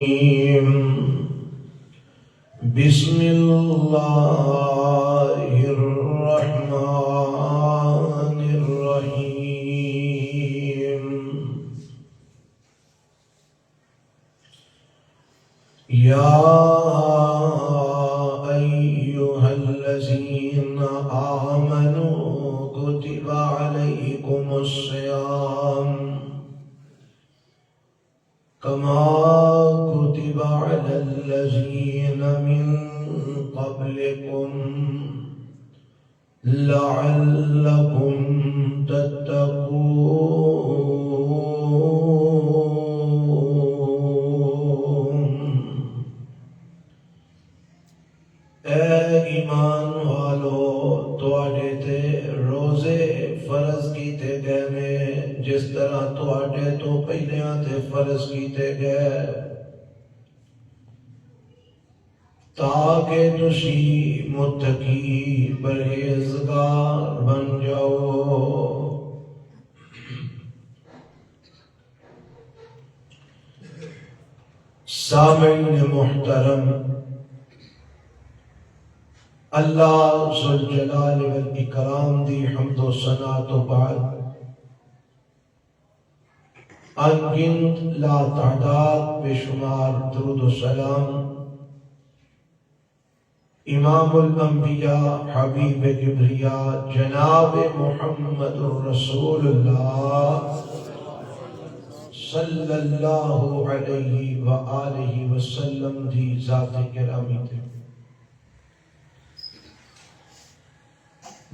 بسم اللہ الرحمن الرحیم یا ایہا الذین آمنوا کتب علیکم الصیام کما کتب علی الذین من قبلکم لعلکم تتقون۔ اے ایمان والو، تواڈے تے روزے فرض کیتے گئے نے جس طرح تواڈے تو پہلیاں تے فرض کیتے گئے، تاکہ تسی متقی پرہیزگار بن جاؤ۔ سامعین محترم، اللہ ذوالجلال والاکرام دی حمد و ثنا تو بعد انگنت لا تعداد بے شمار درود و سلام امام الانبیاء حبیب کبریاء جناب محمد الرسول اللہ صلی اللہ علیہ وآلہ وسلم دی ذات گرامی تے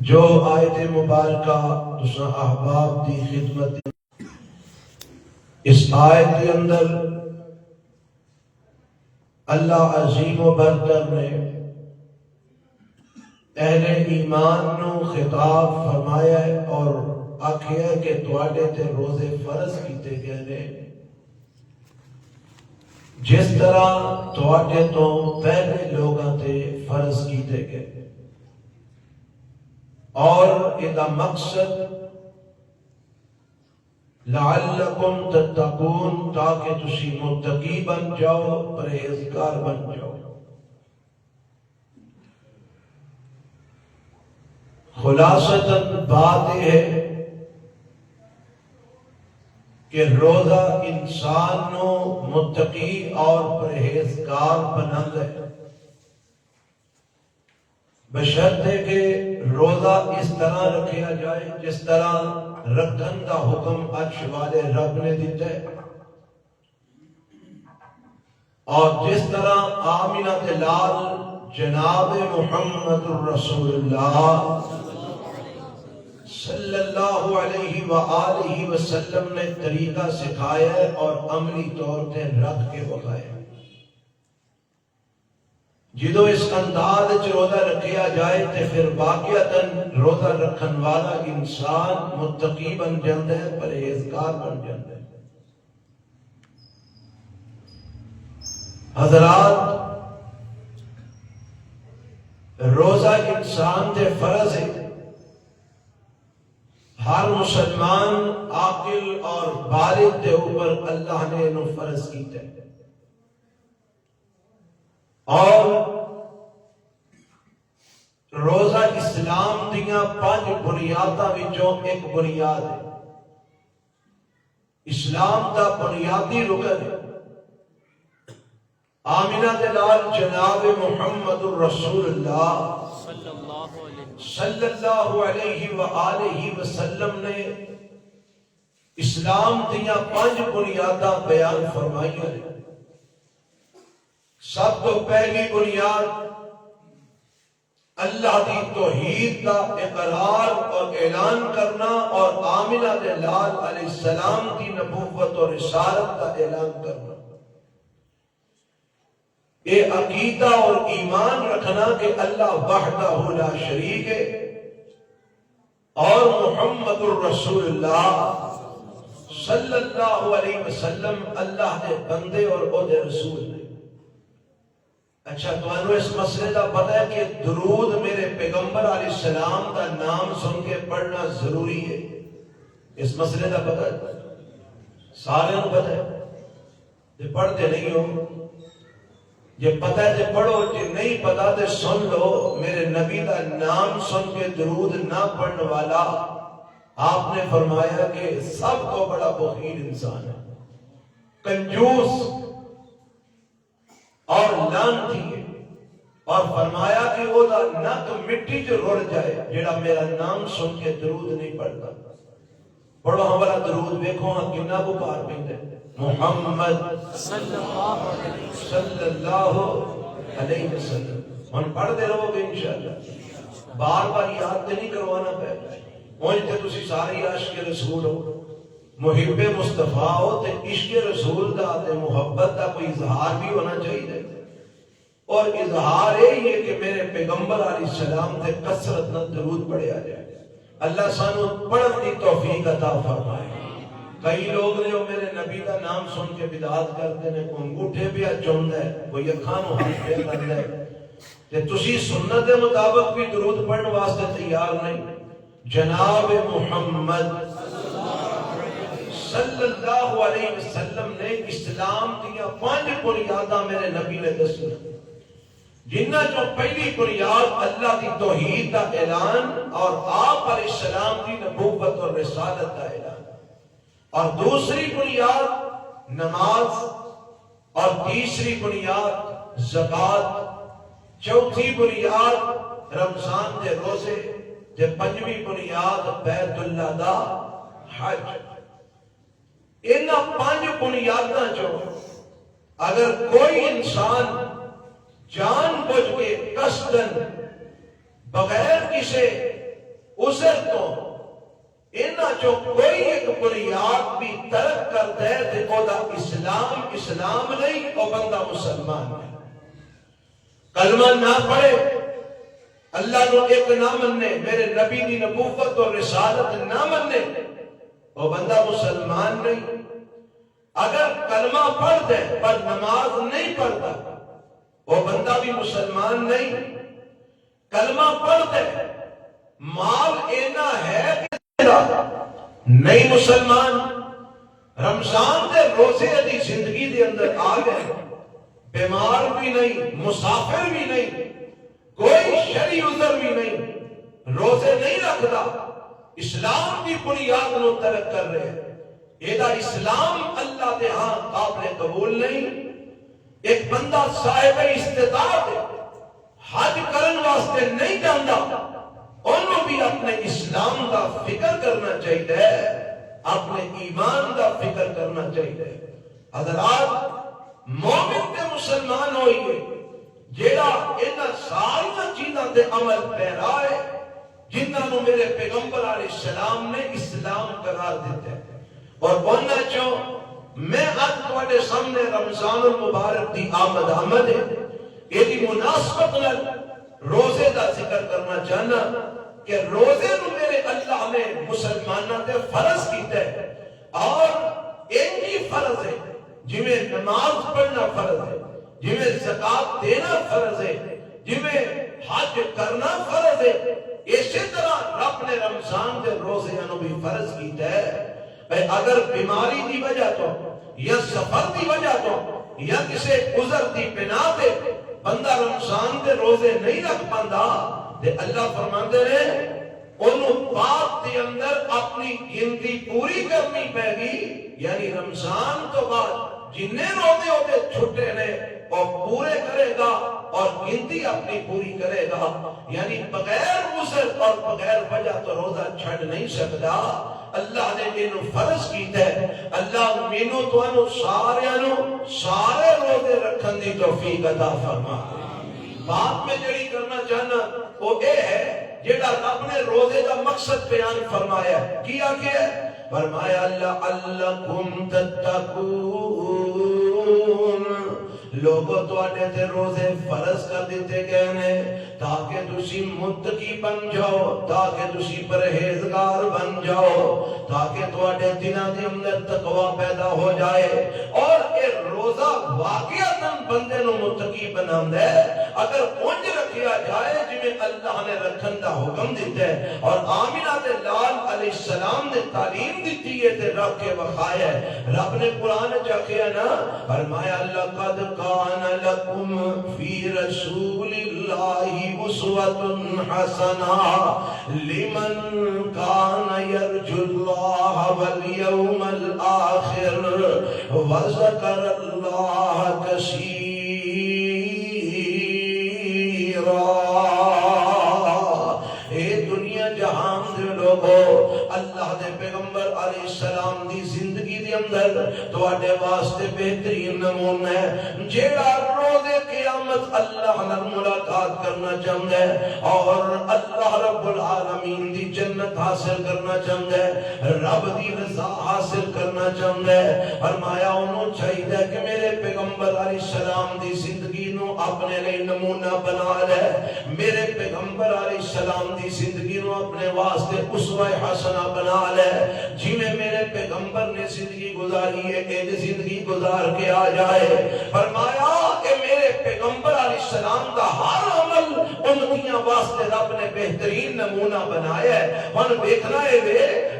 جو آیت مبارکہ تساں احباب دی خدمت اس آیت کے اندر اللہ عظیم و برتر نے اہل ایمان نو خطاب فرمایا ہے اور آکھیا کہ تواڈے تے روزے فرض کیتے گئے نے جس طرح تواڈے تو پہلے لوگاں تے فرض کیتے گئے، اور ادا مقصد لعلکم تتقون، تاکہ تسی متقی بن جاؤ، پرہیزگار بن جاؤ۔ خلاصتاً بات یہ ہے کہ روزہ انسان نو متقی اور پرہیزگار بناتا ہے، بشرطے کہ روزہ اس طرح رکھیا جائے جس طرح رکھن کا حکم عرش والے رب نے دیتا ہے، اور جس طرح آمنہ لال جناب محمد الرسول اللہ صلی اللہ علیہ وآلہ وسلم نے طریقہ سکھایا ہے اور عملی طور پہ رکھ کے بتایا۔ جدو اس انداز روزہ رکھیا جائے تو پھر واقعتاً روزہ رکھن والا انسان متقی بن جاتا ہے، پرہیزگار بن جاتا ہے۔ حضرات، روزہ انسان دے فرض ہے، ہر مسلمان عاقل اور بالغ دے اوپر اللہ نے انہوں فرض کیتا ہے، اور روزہ اسلام دیاں 5 بنیاداں وچوں ایک بنیاد ہے، اسلام دا بنیادی رکن ہے۔ آمنہ دلال جناب محمد الرسول اللہ صلی اللہ علیہ وآلہ وسلم نے اسلام دیاں 5 بنیاداں بیان فرمائی ہیں۔ سب تو پہلی بنیاد اللہ دی توحید کا اقرار اور اعلان کرنا، اور آمنہ دلال علیہ السلام کی نبوت اور رسالت کا اعلان کرنا۔ یہ عقیدہ اور ایمان رکھنا کہ اللہ وحدہ لا شریک ہے اور محمد الرسول اللہ صلی اللہ علیہ وسلم اللہ کے بندے اور عہد رسول ہیں۔ اچھا، تو انہوں اس مسئلے کا پتہ ہے کہ درود میرے پیغمبر علیہ السلام کا نام سن کے پڑھنا ضروری ہے؟ اس مسئلے کا پتہ ہے؟ سارے کو پتہ ہے؟ تے پڑھتے نہیں ہو، جے پتہ ہے تے پڑھو، جے نہیں پتہ تے سن لو۔ میرے نبی کا نام سن کے درود نہ پڑھنے والا آپ نے فرمایا کہ سب کو بڑا بخیل انسان ہے، کنجوس اور لعنتی ہے، اور فرمایا کہ وہ دا نک مٹی جو رڑ جائے جیڑا میرا نام سن کے درود نہیں پڑھتا۔ پڑھو ہمارا درود، دیکھو ہاں کنا کو پار پیندے، محمد صلی اللہ علیہ وسلم۔ ہم پڑھتے رہو گے انشاءاللہ، بار بار یاد نہیں کروانا پہلے۔ ہوں تے تسی سارے عاشق رسول ہو، محب مصطفیٰ ہو، تے عشق رسول دا تے محبت دا کوئی اظہار بھی ہونا چاہیے، اور اظہار یہی ہے کہ میرے پیغمبر علیہ السلام تے کثرت نہ درود پڑھیا جائے۔ اللہ سانو پڑھن دی توفیق عطا فرمائے۔ کئی لوگ نے وہ میرے نبی کا نام سن کے بدعات کرتے ہیں، کوئی انگوٹھے پہ چومدا ہے، کوئی اکھاں نوں ہاتھ پہ کردا ہے، تے تسی سنت کے مطابق بھی درود پڑھن واسطے تیار نہیں۔ جناب محمد صلی اللہ علیہ وسلم نے اسلام دیا 5 بنیاداں میرے نبی نے دسی، جنہ جو پہلی بنیاد اللہ کی توحید کا اعلان اور آپ علیہ السلام کی نبوت اور رسالت کا اعلان، اور دوسری بنیاد نماز، اور تیسری بنیاد زکوٰۃ، چوتھی بنیاد رمضان دے روزے، تے پنجویں بنیاد بیت اللہ دا حج۔ انہاں 5 بنیاداں جو اگر کوئی انسان جان بوجھ کے قصدن بغیر کسی عذر تو انہاں جو کوئی ایک بنیاد بھی ترک کر دے تے او دا اسلام نہیں، او بندہ مسلمان نہیں۔ کلمہ نہ پڑھے، اللہ کو ایک نہ مننے، میرے نبی دی نبوت اور رسالت نہ مننے، وہ بندہ مسلمان نہیں۔ اگر کلمہ پڑھ دے پر نماز نہیں پڑھتا، وہ بندہ بھی مسلمان نہیں۔ کلمہ پڑھ دے، مال اینا ہے کہ نہیں مسلمان۔ رمضان دے روزے دی زندگی دے اندر آ گئے، بیمار بھی نہیں، مسافر بھی نہیں، کوئی شرعی عذر بھی نہیں، روزے نہیں رکھتا، اسلام کی بنیاد نو ترک کر رہے ہیں، یہ اسلام اللہ دے ہاں قابل قبول نہیں۔ ایک بندہ صاحب استطاعت حج کرن واسطے نہیں جاندا، انہوں بھی اپنے اسلام کا فکر کرنا چاہیے، اپنے ایمان کا فکر کرنا چاہیے۔ حضرات، مومن تے مسلمان ہوئیے جیڑا انہاں ساری چیزاں تے عمل پیرا ہے جنہاں نوں میرے پیغمبر علیہ السلام نے اسلام قرار دیتا ہے۔ اور انہاں چوں میں اج تواڈے سامنے رمضان المبارک دی آمد ہے، یہ دی مناسبت نال روزے دا ذکر کرنا چاہنا کہ روزے نوں میرے اللہ نے مسلماناں تے فرض کیتا ہے، اور ایک ہی فرض ہے جویں نماز پڑھنا فرض ہے، جویں زکات دینا فرض ہے، جویں حج کرنا فرض ہے، اسی طرح رب نے رمضان دے روزے نوں بھی فرض کیتا ہے۔ اگر بیماری دی وجہ تو یا سفر دی وجہ تو یا کسی عذر دی بنا تے بندہ رمضان دے روزے نہیں رکھ پاندا تے اللہ فرماندے نے انہوں بعد دے اندر اپنی گنتی پوری کرنی پے گی، یعنی رمضان تو بعد جننے روزے ہوتے چھٹے نے اور پورے کرے گا اور گنتی اپنی پوری کرے گا، یعنی بغیر عذر اور بغیر وجہ تو روزہ چھڑ نہیں سکتا۔ اللہ نے انہوں فرض کیتا ہے، اللہ مینوں تو انہوں سارے روزے رکھن دی توفیق عطا فرما۔ بات میں جڑی کرنا چاہنا وہ اے ہے جیڑا رب نے روزے دا مقصد بیان فرمایا ہے، کیا کہ فرمایا لعلکم تتقون، لوگوں تو آنے تے روزے فرض کر دیتے گئے ہیں تاکہ تسی متقی بن جاؤ، تاکہ تسی پرہیزگار بن جاؤ، تاکہ تو آنے دنہ دے اندر تقوی پیدا ہو جائے، اور اے روزہ واقعاتاً بندے نو متقی بناندے، اگر اونج رکھیا جائے جویں اللہ نے رکھن دا حکم دیتا ہے اور آمنہ دے لال علیہ السلام نے تعلیم دیتی ہے تے رکھ کے وکھایا ہے. رب نے قرآن چاہیا نا فرمایا لقد کان لکم فی رسول اللہ اسوۃ حسنہ لمن کان یرجو اللہ والیوم الآخر وذکر اللہ کثیرا. اے دنیا جہان دے لوگو اللہ دے پیغمبر علیہ السلام دی زندگی دے اندر تواڈے واسطے بہترین نمونہ ہے جیڑا روز قیامت اللہ نال ملاقات کرنا چاہندا ہے اور اللہ رب العالمین دی جنت حاصل کرنا چاہندا ہے, رب دی رضا حاصل کرنا چاہندا ہے. فرمایا انہوں چاہیے کہ میرے پیغمبر علیہ السلام دی زندگی نو اپنے لئے نمونہ بنا لے, میرے پیغمبر علیہ السلام دی زندگی نو اپنے واسطے اسوہ حسنہ بنا لے. جی میں میرے پیغمبر نے زندگی گزاری ہے ایک زندگی گزار کے آ جائے. فرمایا کہ میرے پیغمبر علیہ السلام کا ہر عمل امتیاں واسطے رب نے بہترین نمونہ بنایا ہے. ہن دیکھنا ہے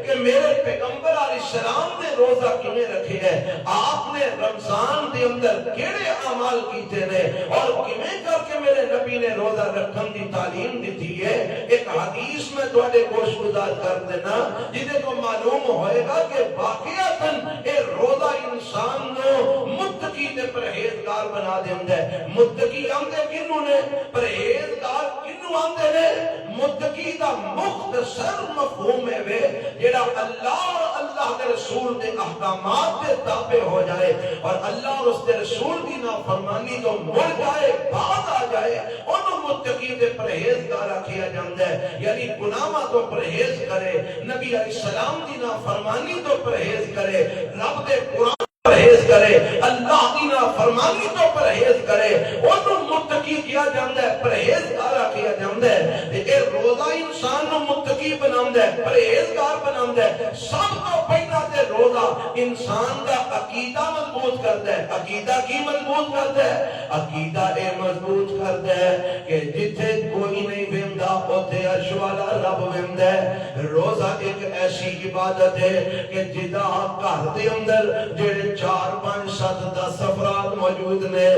کہ میرے پیغمبر علیہ السلام نے روزہ کیویں رکھے ہے, آپ نے رمضان دے اندر کیڑے اعمال کیتے نے اور کیویں کر کے میرے نبی نے روزہ رکھن دی تعلیم دیتی ہے. ایک حدیث میں تواڈے گوش گزار کر دینا جدے کو معلوم ہوئے گا کہ واقعتاً اے روزہ انسان نو متقی تے پرہیزگار بنا دیندا ہے. متقی آندے کینوں نے, پرہیزگار کینوں آندے نے؟ متقی دا مختصر مفہوم ہے وے جیڑا اللہ اور اللہ دے رسول دے احکامات دے تابع ہو جائے اور اللہ اور اس دے رسول دی نافرمانی تو مڑ جائے, بعد آ جائے, انہوں متقی دے پرہیزگار آکھیا جاندا ہے. یعنی گناہاں تو پرہیز کرے, نبی علیہ السلام دی نافرمانی تو پرہیز کرے, رب دے قرآن پرہیز کرے, اللہ کی نافرمانی تو پرہیز کرے, انہوں متقی کیا جاندا ہے, پرہیزگار کیا جاندا ہے. اے روزہ انسان نو متقی بناوندا ہے, پرہیزگار بناوندا ہے. سب تو پہلا تے روزہ انسان دا عقیدہ مضبوط کرتا ہے. عقیدہ کی مضبوط کرتا ہے؟ عقیدہ اے مضبوط کرتا ہے کہ جتھے کوئی نہیں ویندا اوتھے عرش والا رب ویندا ہے. روزہ ایک ایسی عبادت ہے کہ جدا گھر دے اندر جڑے 4 5 7 10 افراد موجود نے,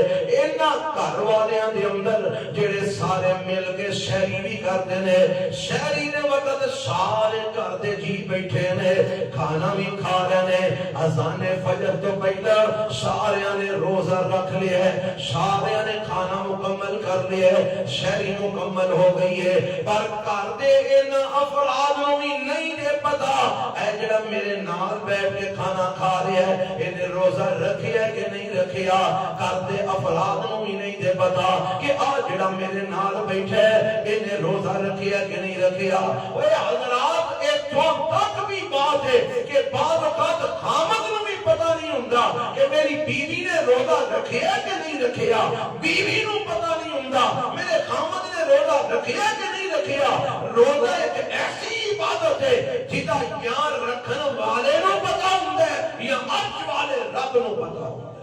انہاں گھر والیاں دے اندر جڑے سارے مل کے شہری بھی کرتے نے, شہری دے وقت سارے گھر دے جی بیٹھے نے, کھانا بھی کھا رہے نے, اذان فجر تو پہلا سارے نے روزہ رکھ لیا ہے, سارے نے کھانا مکمل کر لیا ہے, شہری مکمل ہو گئی ہے. پر گھر دے ان افراد نوں بھی نہیں دے پتا اے جڑا میرے نال بیٹھ کے کھانا کھا رہا ہے انہیں روزہ رکھیا ہے کہ نہیں رکھیا. گھر دے افراد نوں بھی نہیں دے پتا کہ آ جڑا میرے نال بیٹھا ہے انہیں روزہ رکھیا کہ نہیں رکھیا. اوے حضرات ایتھوں تک بھی بات ہے کہ بعض اوقات خامد نوں بھی پتہ نہیں ہوندا کہ میری بیوی نے روزہ رکھیا کہ نہیں رکھیا. بیوی نوں پتہ نہیں ہوندا میرے خامد نے روزہ رکھیا کہ نہیں رکھیا. روزہ ایک ایسی عبادت ہے جدا یا رکھن والے نوں پتہ ہوندا ہے یا عرش والے رب نوں پتہ ہوندا ہے.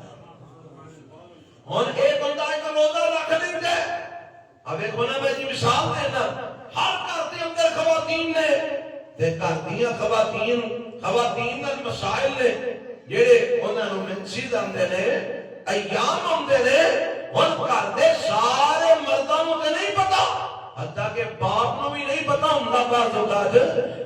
ہن اے بندہ ایک روزہ رکھ لیندا ہے. اب ایک بنا میں جی مثال دینا, ہر گھر دے اندر خواتین نے تے گھر دیاں خواتین دے مسائل نے جڑے انہاں نوں منسید آندے نے, ایام آندے نے. ہن گھر دے سارے مرداں نوں تے نہیں پتا, حتیٰ کہ باپ نوں بھی نہیں پتا ہوندا بعض اوقات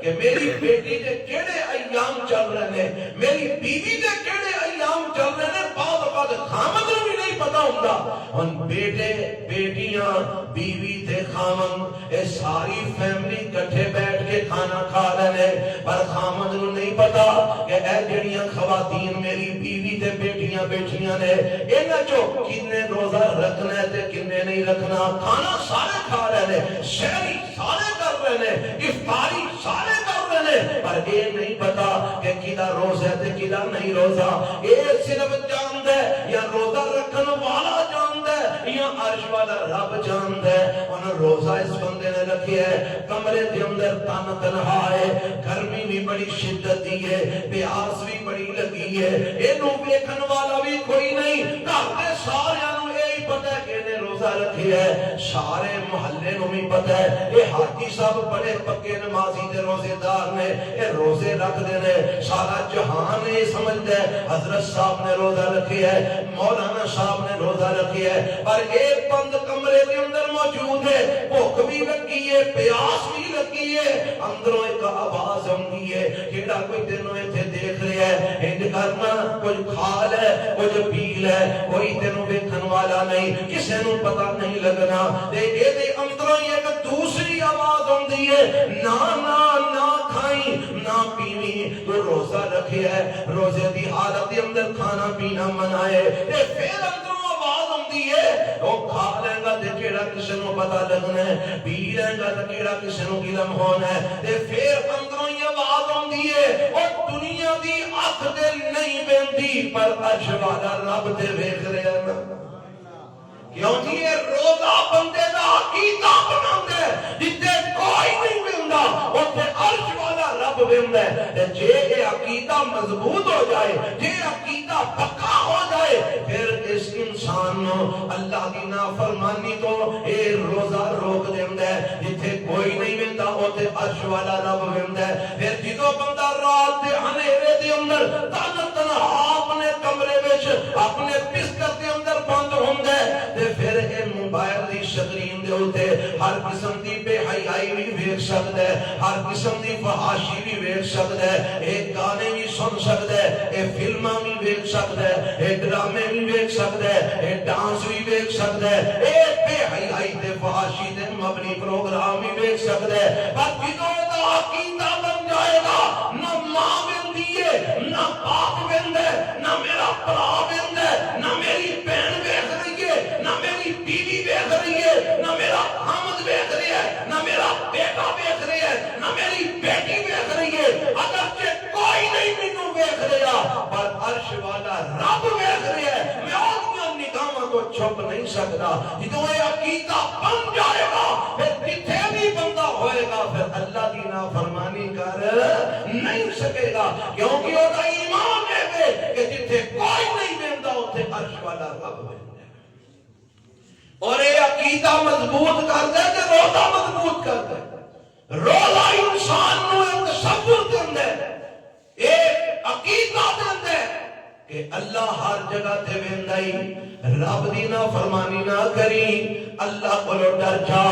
کہ میری بیٹی دے کیڑے ایام چل رہے ہیں, میری بیوی دے کیڑے ایام چل رہے ہیں. بعض اوقات خامد نوں بھی نہیں پتا ہوندا. ہن بیٹے بیٹیاں بیوی تے خامد اے ساری فیملی کٹھے بیٹھ کے کھانا کھا رہے ہیں, پر خامد نوں نہیں پتا کہ اے جڑیاں خواتین میری بیوی تے بیٹیاں بیٹھیاں نے انہاں چوں کنے روزہ رکھنا ہے تے کنے نہیں رکھنا. کھانا سارے کھا رہے ہیں, شہری سارے کر رہے ہیں, افطاری سارے کر رہے ہیں, پر یہ نہیں پتا کہ کدا روزہ ہے تے کدا نہیں روزہ. یہ صرف جاندا ہے یا روزہ رکھن والا جاندا ہے یا عرش والا رب جاندا ہے. انہاں روزہ اس بندے نے رکھیا ہے, کمرے دے اندر تن تنہا ہے, گرمی بھی بڑی شدت دی ہے, پیاس بھی بڑی لگی ہے, اینوں ویکھن والا بھی کوئی نہیں. گھر دے ساریاں نوں یہی پتہ ہے کہ نے روزہ روزہ رکھی ہے سارے محلے نو بھی پتہ ہے یہ حاجی صاحب بڑے پکے نمازی دے روزے دار نے یہ روزے رکھ دے نے سارا جہان یہ سمجھتا ہے حضرت صاحب نے روزہ رکھی ہے مولانا صاحب نے روزہ رکھی ہے پر ایک بند کمرے کے اندر موجود ہے بھوک بھی لگی ہے پیاس بھی لگی ہے اندروں ایک آواز آتی ہے جیڑا کوئی تینوں ایتھے دیکھ رہا ہے انج کرنا کچھ کھا لے کچھ پی لے کوئی تینوں ویکھن والا نہیں کسے نو پتہ نہیں لگنا تے اے دے اندروں ایک دوسری آواز آتی ہے نہ نہ نہ کھائیں نہ پیویں تو روزہ رکھے ہے روزے دی حالت دے اندر کھانا پینا منع ہے تے پھر اندروں آواز آتی ہے وہ کھا لے گا تے کیڑا کسے نو پتہ لگنا ہے پی لے گا تے کیڑا کسے نو علم ہونا ہے تے پھر اندروں یہ آواز آتی ہے اور دنیا دی اکھ تے نہیں بہندی پر عرش والا رب تے ویکھ رہا ہے کیونکہ یہ روزہ بندے دا عقیدہ بناندے جتے کوئی نہیں بندا اوتھے عرش والا رب بندا ہے جے یہ عقیدہ مضبوط ہو جائے جے عقیدہ پکا ہو جائے پھر اس انسان نو اللہ دی نافرمانی تو اے روزہ روک دیندا ہے جتے کوئی نہیں بندا اوتھے عرش والا رب بندا ہے پھر جدوں بندہ رات دے اندھیرے دے اندر تنہا اپنے کمرے وچ اپنے بستر دے اندر بند ہوندا ہے تے پھر اے موبائل دی سکرین دے اوتے ہر قسم دی بے حیائی بھی ویکھ سکدا ہے ہر قسم دی فحاشی بھی ویکھ سکدا ہے اے گانے بھی سن سکدا ہے اے فلماں بھی ویکھ سکدا ہے اے ڈرامے بھی ویکھ سکدا ہے اے ڈانس بھی ویکھ سکدا ہے اے بے حیائی تے فحاشی تے مبنی پروگرام بھی ویکھ سکدا ہے پر جدوں دا عقیدہ بن جائے گا نہ ماں بندی ہے نہ باپ بندا ہے نہ میرا بھرا بندا ہے نہ میری بہن ویکھ رہی ہے نہ میری بیوی ویکھ رہی ہے نہ میرا حامد ویکھ رہا ہے نہ میرا بیٹا ویکھ رہا ہے نہ میری بیٹی ویکھ رہی ہے اگرچہ کوئی نہیں مینوں ویکھ رہا پر عرش والا رب ویکھ رہا ہے میں اپنی نگاہاں تو چھپ نہیں سکتا جدوں یہ عقیدہ بن جائے گا پھر جتھے بھی بندہ ہوئے گا پھر اللہ کی نافرمانی کر نہیں سکے گا کیونکہ وہ دا ایمان ہے کہ جتھے کوئی نہیں بندا اوتھے عرش والا رب ہے اور یہ عقیدہ مضبوط کرتا ہے کہ روزہ مضبوط کرتا ہے روزہ انسان نو ایک تصور دیندا ہے ایک عقیدہ دیندا ہے کہ اللہ ہر جگہ تے ویندا ہی رب دی نافرمانی نہ کری اللہ کو ڈر جا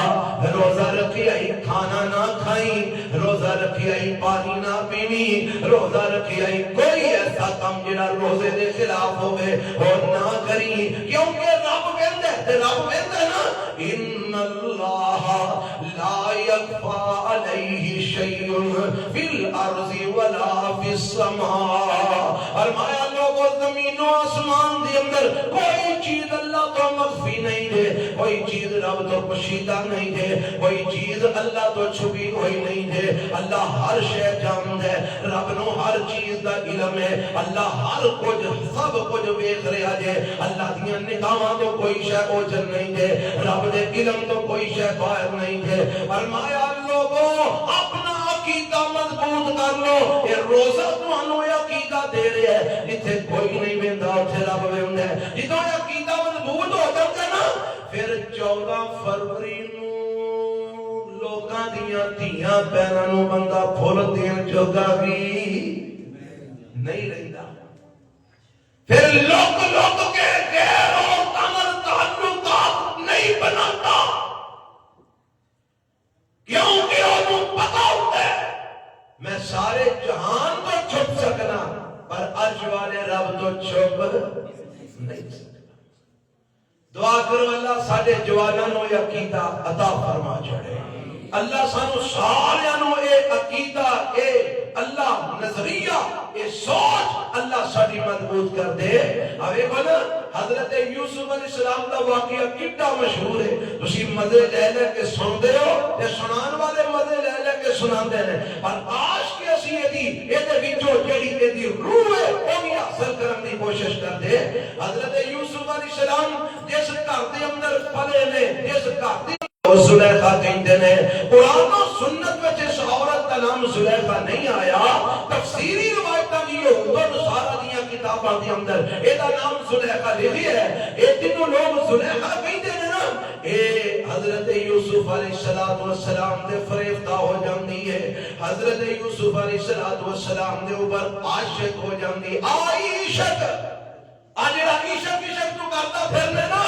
روزہ رکھی آئی کھانا نہ کھائی روزہ رکھی آئی پانی نہ پینی روزہ رکھی آئی کوئی ایسا کام جڑا روزے دے خلاف ہوئے اور نہ کری کیونکہ رب کہندا ہے رب کہندا ہے نا ان اللہ لا یخفی علیہ شیء فی الارض ولا فی السماء فرمایا لوگوں زمین و آسمان دے اندر کوئی چیز اللہ تو مخفی نہیں دے کوئی چیز رب تو پوشیدہ نہیں دے کوئی چیز اللہ تو چھپی ہوئی نہیں دے اللہ ہر شے جاندا ہے رب نو ہر چیز دا علم ہے اللہ ہر کچھ سب کچھ ویکھ رہا جے اللہ دیاں نگاہاں تو کوئی شے اوجھل نہیں دے رب دے علم تو کوئی شے باہر نہیں دے فرمایا لوگوں اپنا عقیدہ مضبوط کر لو یہ روزہ تانوں عقیدہ دے رہا ہے جتھے کوئی نہیں ویندا اوتھے رب ویندا ہے جدوں عقیدہ مضبوط ہو جاتا ہے نا پھر 14 فروری نو لوکاں دیاں دھیاں پیراں نو بندہ پھل دین جوگا بھی نہیں رہندا پھر لوک کے غیر عورتاں نال تعلقات نہیں بناتا کیونکہ انہوں پتہ ہوتا ہے میں سارے جہان تو چھپ سکنا پر عرش والے رب تو چھپ نہیں سکتا دعا کرو اللہ سارے جوانوں نو یہ عقیدہ عطا فرما چھڑے اللہ سانو سارے نو اے عقیدہ اے اللہ نظریہ اے سوچ اللہ ساری مضبوط کر دے اوے بول حضرت یوسف علیہ السلام دا واقعہ کتنا مشہور ہے تسی مزے لے لے کے سن دے ہو تے سنان والے مزے لے لے کے سناندے نے پر آج کے اسی اے دے وچوں جڑی اے دی روح ہے او بھی حاصل کرن دی کوشش کر دے حضرت یوسف علیہ السلام جس گھر دے اندر پلے نے جس گھر دی زلیخا کہتے ہیں قرآن و سنت میں جس عورت کا نام زلیخا نہیں آیا تفسیری روایتہ بھی یہود و نصارہ دیا کتاباں دے اندر ایدہ نام زلیخا لکھی ہے اے تینوں لوگ زلیخا کہتے ہیں نا یوسف علیہ السلام دے فریفتہ ہو جاندی ہے، حضرت یوسف علیہ السلام دے اوپر عاشق ہو جاندی. عاشق آج عشق تو کرتا پھرنے نا،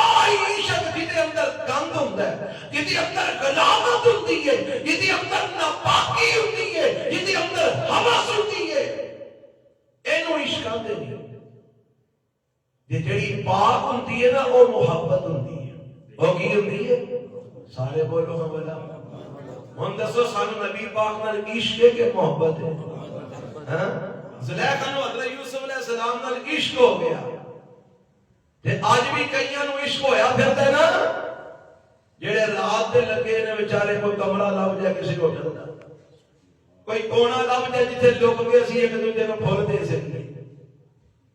عشق جدے اندر گند ہوتا ہے، جدے اندر غلاظت ہوتی ہے، جدے اندر ناپاکی ہوتی ہے، جدے اندر ہوس ہوتی ہے، اینو عشق آندے نہیں. جڑی پاک ہوتی ہے نا وہ محبت ہوتی ہے. وہ کی ہوتی ہے؟ سارے بولو ہم بلا. ہن دسو سانو نبی پاک نال عشق ہے کہ محبت ہے؟ ہاں زلیخا نو حضرت یوسف علیہ السلام نال عشق ہو گیا، تے اج بھی کئیاں نو عشق ہویا پھردا ہے نا، جڑے رات دے لگے نے بیچارے کوئی کمرہ لب جائے کسی ہوٹل دا، کوئی کونا لب جائے جتھے لک کے اسی ایک دوسرے نوں پھول دے سکیں.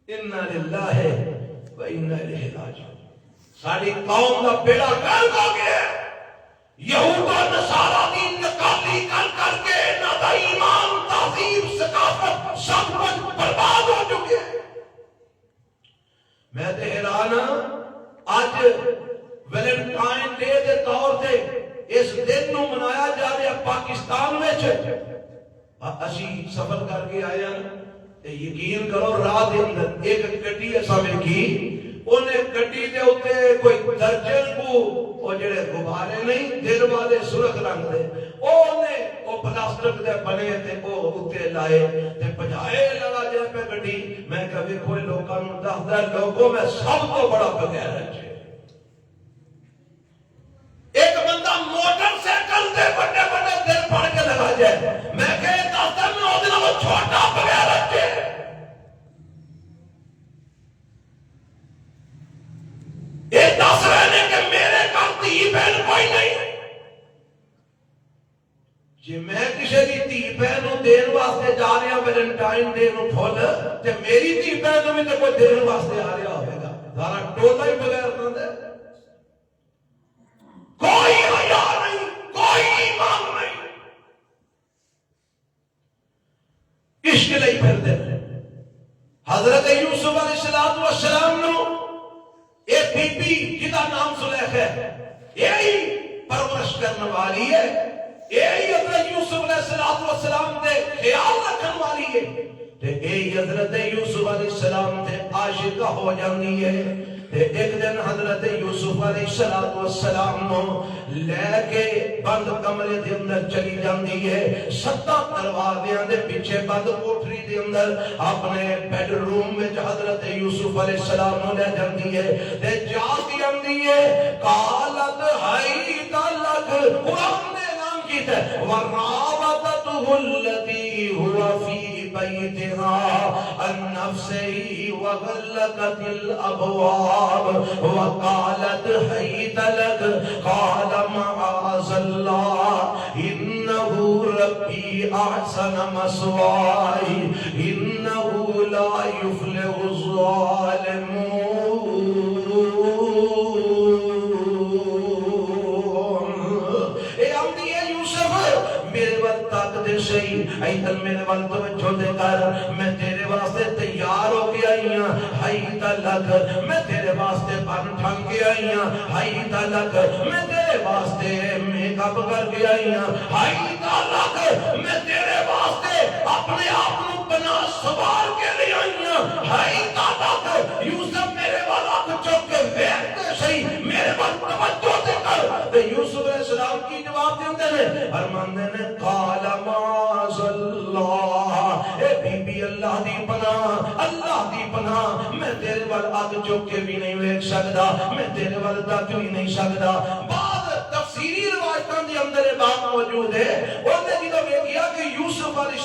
انا للہ و انا الیہ راجعون. ساری قوم دا بیڑا غرق ہو گیا، یہود و نصارا دی نقالی کر کر کے نہ دا ایمان، تہذیب، ثقافت سب کچھ برباد ہو چکے. میں تے حیران ہاں، اج ویلنٹائن ڈے دے طور تے اس دن نو منایا جا رہا پاکستان وچ. اسی سفر کر کے آئے ہیں، یقین کرو راہ دے اندر ایک گڈی اساں ویکھی، اونے گڈی دے اوتے کوئی درجن کو او جڑے غبارے نہیں دل والے سرخ رنگ دے، اونے او پلاسٹک دے بنے تے او اوتے لائے تے بجائے لگا جائے پہ گڈی. میں کبھی کوئی لوکاں نوں دسدا لوگوں میں سب تو بڑا بغیرت ہے. ایک بندہ موٹر سائیکل دے بڑے بڑے دل پڑ کے لگا جائے، میں کہ دسدا میں او دے نال چھوٹا بغیرت ہے. یہ دس رہے ہیں کہ میرے گھر دھی بہن کوئی نہیں. جی میں کسی دی دھی بہن نوں دین واسطے جا رہا ویلنٹائن ڈے نوں پھول، تے میری دھی بہن نوں بھی تے کوئی دین واسطے آ رہا ہوئے گا. سارا ٹولا ہی بغیر بند ہے، کوئی حیا نہیں، کوئی ایمان نہیں. عشق لئی پھر دے. حضرت یوسف علیہ السلام نو اے بی بی جدا نام زلیخا ہے، یہی پرورش کرنے والی ہے، یہی حضرت یوسف علیہ السلام دے خیال رکھن والی ہے، تے یہی حضرت یوسف علیہ السلام دے عاشقہ ہو جاندی ہے. تے ایک دن حضرت یوسف علیہ السلام نو لے کے بند کمرے دے اندر چلی جاندی ہے، 7 دروازیاں دے پیچھے بند کوٹری دے اندر اپنے بیڈ روم وچ حضرت یوسف علیہ السلام نو لے جاندی ہے تے جا کے آندی ہے قالت حیت لک. قرآن نے اعلان کیتا ہے وراودته التي هو في بيتها عن نفسه وغلقت الابواب وقالت حيث لك قال معاذ الله انه ربي احسن مثواي انه لا يفلح الظالمون. میرے وقت طاقت صحیح ایتن میرے وقت توجہ دے کر، میں تیرے واسطے تیار ہو کے آئی ہوں. ہائی تلک میں تیرے واسطے بن ٹھن کے آئی ہوں. ہائی تلک میں تیرے واسطے میک اپ کر کے آئی ہوں. ہائی تلک میں تیرے واسطے اپنے آپ کو بنا سوار کے لے آئی ہوں. ہائی تلک یوسف میرے والا چوک کے ویکتے صحیح میرے وقت توجہ دے کر. تو یوسف علیہ السلام کی جواب دیندے نے فرماندے نے قال معاذ اللہ، اے بی بی اللہ دی پناہ، اللہ دی پناہ، میں تیرے وال اگ چوک کے بھی نہیں ویکھ سکدا، میں تیرے وال تک بھی نہیں سکدا. بعد تفسیری روایتاں دے اندر یہ بات موجود ہے، انہوں نے جدوں ویکھیا کہ یوسف علیہ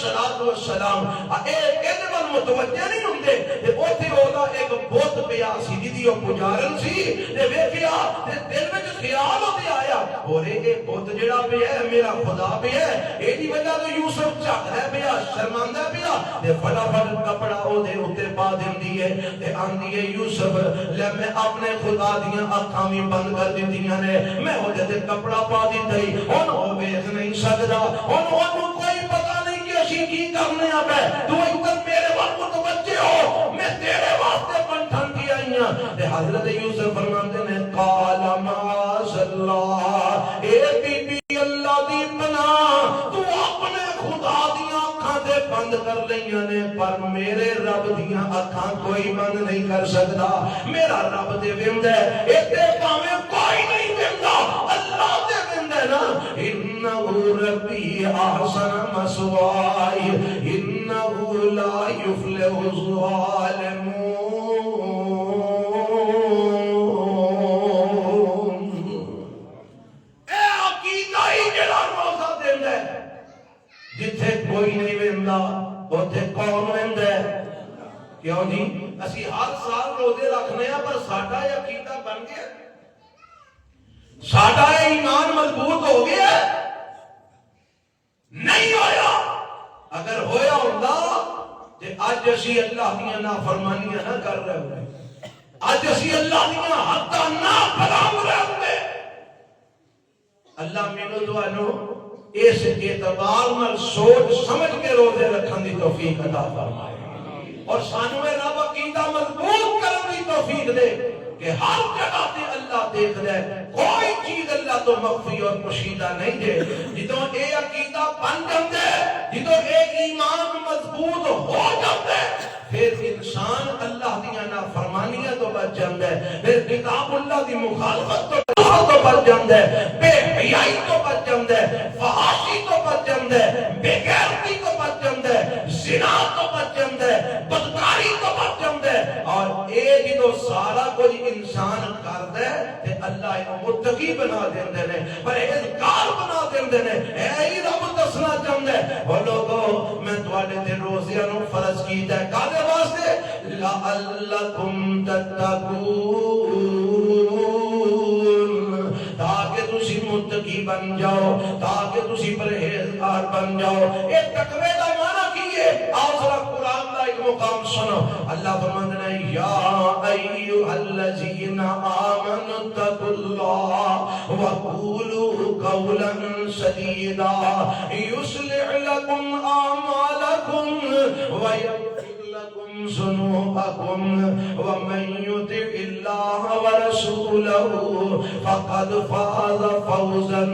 السلام ایدے وال متوجہ نہیں ہوندے تے اوتھے اودا ایک بت پیا سی جدی او پجارن سی تے ویکھیا تے دل وچ خیال ہوندے آیا اور اے بت جڑا پیا ہے میرا خدا پیا ہے، ایدی وجہ تو یوسف جھکدا پیا شرماندا پیا تے فٹافٹ کپڑا او دے اوتے پا دیندی ہے تے آندی ہے یوسف لے میں اپنے خدا دیاں اکھاں وی بند کر دتیاں نے، میں او دے کپڑا پا دتا ہی ہن او ویکھ نہیں سکدا، ہن اونوں کوئی پتہ نہیں کہ اسی کی کرنے آ پے. تو ادھر میرے وال متوجہ ہو، میں تیرے واسطے بنٹھن کی آئی ہوں. تے حضرت یوسف فرماندے نے قال معاذ اللہ، بند کر لیاں نے پر میرے رب دیاں اکھاں کوئی بند نہیں کر سکتا میرا رب دے ویندا ہے ایتھے پاویں کوئی نہیں ویندا اللہ دے ویندا ہے نا انہ ربی احسن مثواي انہ لا يفلح الظالمون اے عقیدہ ہی جڑا روزہ دیندا ہے جتھے کوئی نہیں ویندا اوتھے کون ویندا ہے کیوں جی اسی ہر سال روزے رکھنے ہیں پر ساڈا یہ عقیدہ بن گیا ساڈا ایمان مضبوط ہو گیا نہیں ہویا اگر ہویا ہوندا تے اج اسی اللہ دیاں نافرمانیاں نہ کر رہے ہوندے اج اسی اللہ دیاں حداں نہ پلانگ رہے ہوندے اللہ مینوں تانوں اس اعتبار نال سوچ سمجھ کے روزے رکھن دی توفیق عطا فرمائے اور سانوں رب عقیدہ مضبوط کرن دی توفیق دے کہ ہر جگہ تے اللہ دیکھ لے کوئی چیز اللہ تو مخفی اور پوشیدہ نہیں دے جدوں اے عقیدہ بن جاندے جدوں اے ایمان مضبوط ہو جاندے پھر انسان اللہ دیاں نافرمانیاں تو بچ جاندا ہے پھر کتاب اللہ دی مخالفت تو بچ جاندا ہے بے حیائی تو بچ جاندا ہے فحاشی تو بچ جاندا ہے بے غیرتی تو بچ جاندا ہے زنا تو بچ جاندا ہے بدکاری تو بچ جاندا ہے اور اے جدوں سارا کچھ انسان کردا ہے تے اللہ اینو متقی بنا دیندے نے پرہیزگار بنا دیندے نے اے ہی رب دسنا چاہندا ہے او لوگو میں تواڈے تے روزیاں نو فرض کیتا ہے کادے واسطے لعلکم تتقون تاکہ تسی متقی بن جاؤ تاکہ تسی پرہیزگار بن جاؤ اے تقوی دا معنی کی ہے آؤ ذرا قرآن دا ایک مقام سنو اللہ فرماتے ہیں یا ایھا الذین آمنوا اتقوا اللہ وقولوا قولا سدیدا یصلح لکم اعمالکم ویغفر لکم ذنوبکم ومن یطع اللہ ورسولہ فقد فاز فوزا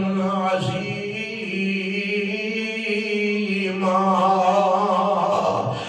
عظیما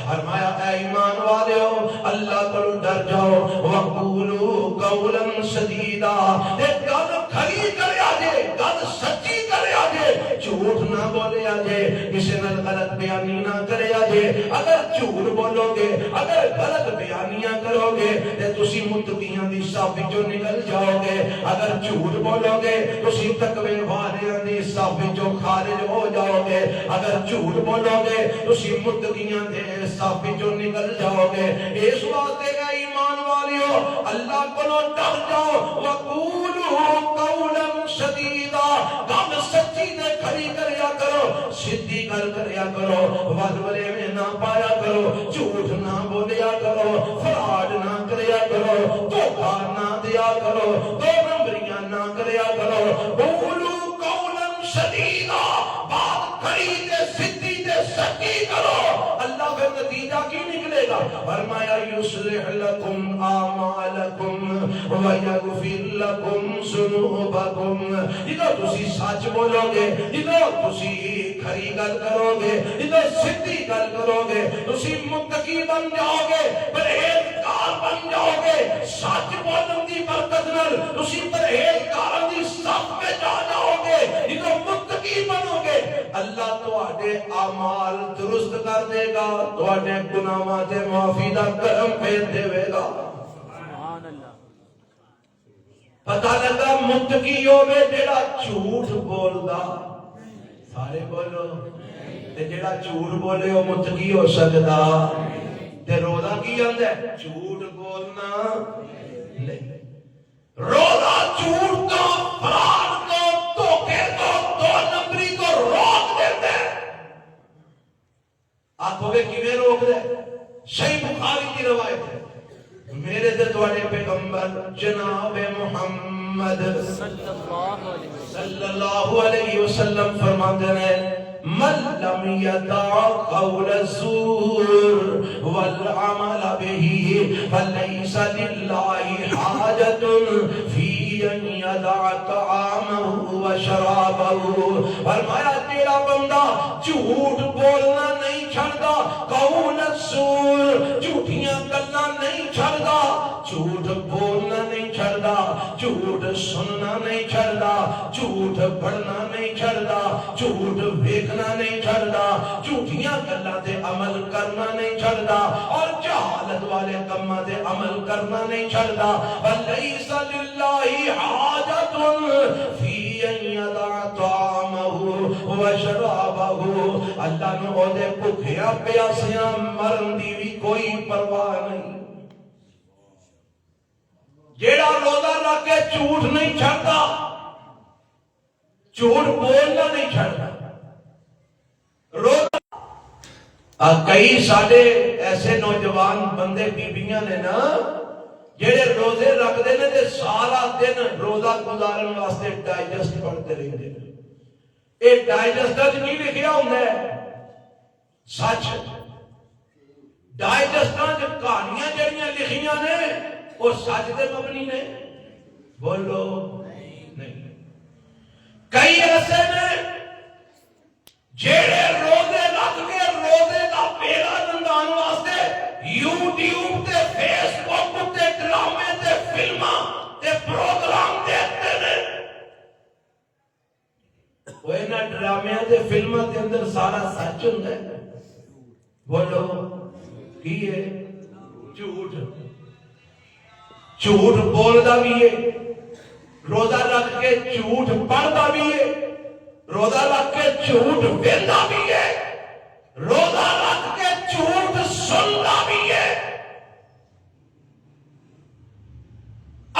فرمایا اے ایمان والو اللہ کو ڈر جاؤ وقولوا قولا سدیدا ایک گل کھری کریا جے گل سچی کریا جے جھوٹ نہ بولیا جے کسی نال غلط بیانی نہ کریا جے اگر جھوٹ بولو گے اگر غلط بیانیاں کرو گے تے تسی متقیاں دی صف وچوں نکل جاؤ گے اگر جھوٹ بولو گے تسی تقوی والیاں دی صف وچوں خارج ہو جاؤ گے اگر جھوٹ بولو گے تسی متقیاں دے صف وچوں نکل جاؤ گے اس واسطے اے ایمان والیو اللہ کولوں ڈر جاؤ وقولوا قولا سدیدا گل سچی تے کھری کریا کرو سیدھی گل کریا کرو ولولے میں نہ پایا کرو جھوٹ نہ بولیا کرو فراڈ نہ کریا کرو دھوکا نہ دیا کرو دو نمبریاں نہ کریا کرو قولوا قولا سدیدا بات کھری تے سیدھی تے سچی کرو اللہ کا نتیجہ کی نکلے گا فرمایا یصلح لکم اعمالکم ویغفر لکم ذنوبکم جدو تسی سچ بولو گے جدو تسی کھری گل کرو گے جدو سیدھی گل کرو گے تسی متقی بن جاؤ گے پرہیزگار بن جاؤ گے سچ بولن دی برکت نال تسی پرہیزگاراں دی صف وچ آ جاؤ گے جدو متقی بنو گے اللہ تواڈے اعمال درست کر دے گا تواڈے گناہاں تے معافی دا کرم پھیر دے گا سبحان اللہ پتہ لگا متقی ہوے جڑا جھوٹ بولدا سارے بولو تے جڑا جھوٹ بولے او متقی ہو سکدا تے روزہ کی آندا ہے جھوٹ بولنا نہیں روزہ جھوٹ تو فراڈ تو دھوکے تو دو نمبری تو روک دیتا ہے آنکھوں کے کیویں روک دے صحیح بخاری کی روایت ہے میرے دے تواڈے پیغمبر جناب محمد صلی اللہ علیہ وسلم فرماتے ہیں من لم يدع قول الزور والعمل به فليس لله حاجة في أن يدع طعامه وشرابه فرمایا تیرا بندہ جھوٹ بولنا نہیں چھڑدا جھوٹ سننا نہیں چھڑدا، جھوٹ پڑھنا نہیں چھڑدا، جھوٹ ویکھنا نہیں چھڑدا، جھوٹیاں گلاں تے عمل کرنا نہیں چھڑدا، اور جہالت والے کماں تے عمل کرنا نہیں چھڑدا۔ وَلَيْسَ لِلَّهِ حَاجَةٌ فِي أَن يَدَعَ طَعَامَهُ وَشَرَابَهُ، اللہ نو او دے بھکھیاں پیاسیاں مرن دی بھی کوئی پرواہ نہیں۔ جیڑا روزہ رکھ کے جھوٹ نہیں چھڑتا، جھوٹ بولنا نہیں چھڑتا، کئی سارے ایسے نوجوان بندے بیبیاں نے نا جڑے روزے رکھتے ہیں تے سارا دن روزہ گزارن واسطے ڈائجسٹ پڑھتے رہتے ہیں۔ یہ ڈائجسٹ کی لکھیا ہوتا ہے؟ سچ۔ ڈائجسٹ کہانیاں جڑیاں لکھیاں نے وہ سچ دے مبنی نے؟ بولو نہیں۔ کئی ایسے نے جیڑے روزے رکھ کے روزے کا پیڑا رنگان واسطے یوٹیوب تے فیس بک تے ڈرامے تے فلماں تے پروگرام دیکھتے ہیں۔ وہ انہاں ڈرامے تے فلماں دے اندر سارا سچ ہوندا ہے؟ بولو کی ہے؟ جھوٹ۔ جھوٹ بولدا بھی ہے، روزہ رکھ کے جھوٹ پڑھدا بھی ہے، روزہ رکھ کے جھوٹ ویندا بھی ہے، روزہ رکھ کے جھوٹ سندا بھی ہے۔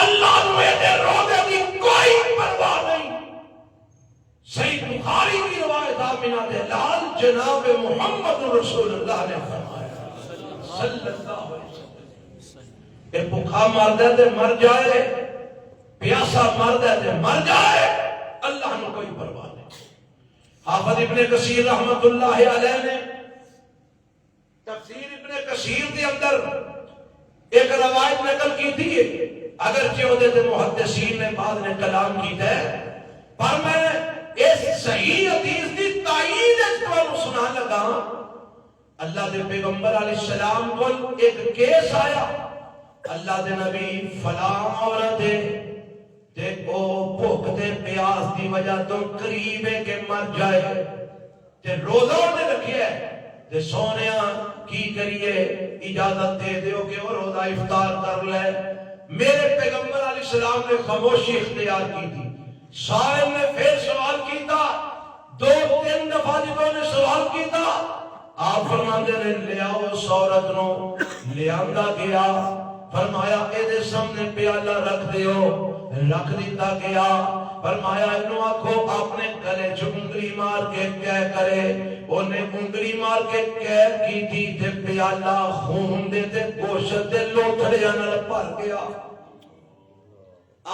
اللہ نے دے روزے کی کوئی پرواہ نہیں۔ صحیح بخاری کی روایت آمنہ دے لال جناب محمد رسول اللہ نے فرمایا صلی اللہ علیہ وسلم، کہ بھوکا مرد ہے تے مر جائے، پیاسا مرد ہے تے مر جائے، اللہ نے کوئی پرواہ نہیں۔ حافظ ابن کثیر رحمت اللہ علیہ نے تفسیر ابن کثیر کے اندر ایک روایت نقل کی تھی، اگرچہ وہ دے محدثین نے بعد نے کلام کیتا ہے، پر میں اس صحیح حدیث کی تائید اس کو سنا لگا۔ اللہ دے پیغمبر علیہ السلام کو ایک کیس آیا، اللہ دے نبی فلاں عورت تے او بھوک تے پیاس دی وجہ تو قریب ہے کہ مر جائے تے روزہ نے رکھیا ہے تے سونیا کی کریے، اجازت دے دیو کہ وہ روزہ افطار کر لے۔ میرے پیغمبر علیہ السلام نے خاموشی اختیار کی تھی۔ صاحب نے پھر سوال کیتا، دو تین دفعہ جب نے سوال کیتا، آپ فرماندے نے لے آؤ اس عورت نو، لے آندا گیا، فرمایا اے دے سامنے پیالہ رکھ دیو، رکھ دیتا گیا، فرمایا انہوں آکھو اپنے گلے جو انگلی مار کے کہہ کرے، انہیں انگلی مار کے کہہ کی تھی تے پیالہ خون دے تے گوشت دے لوتھڑے انل پھر گیا۔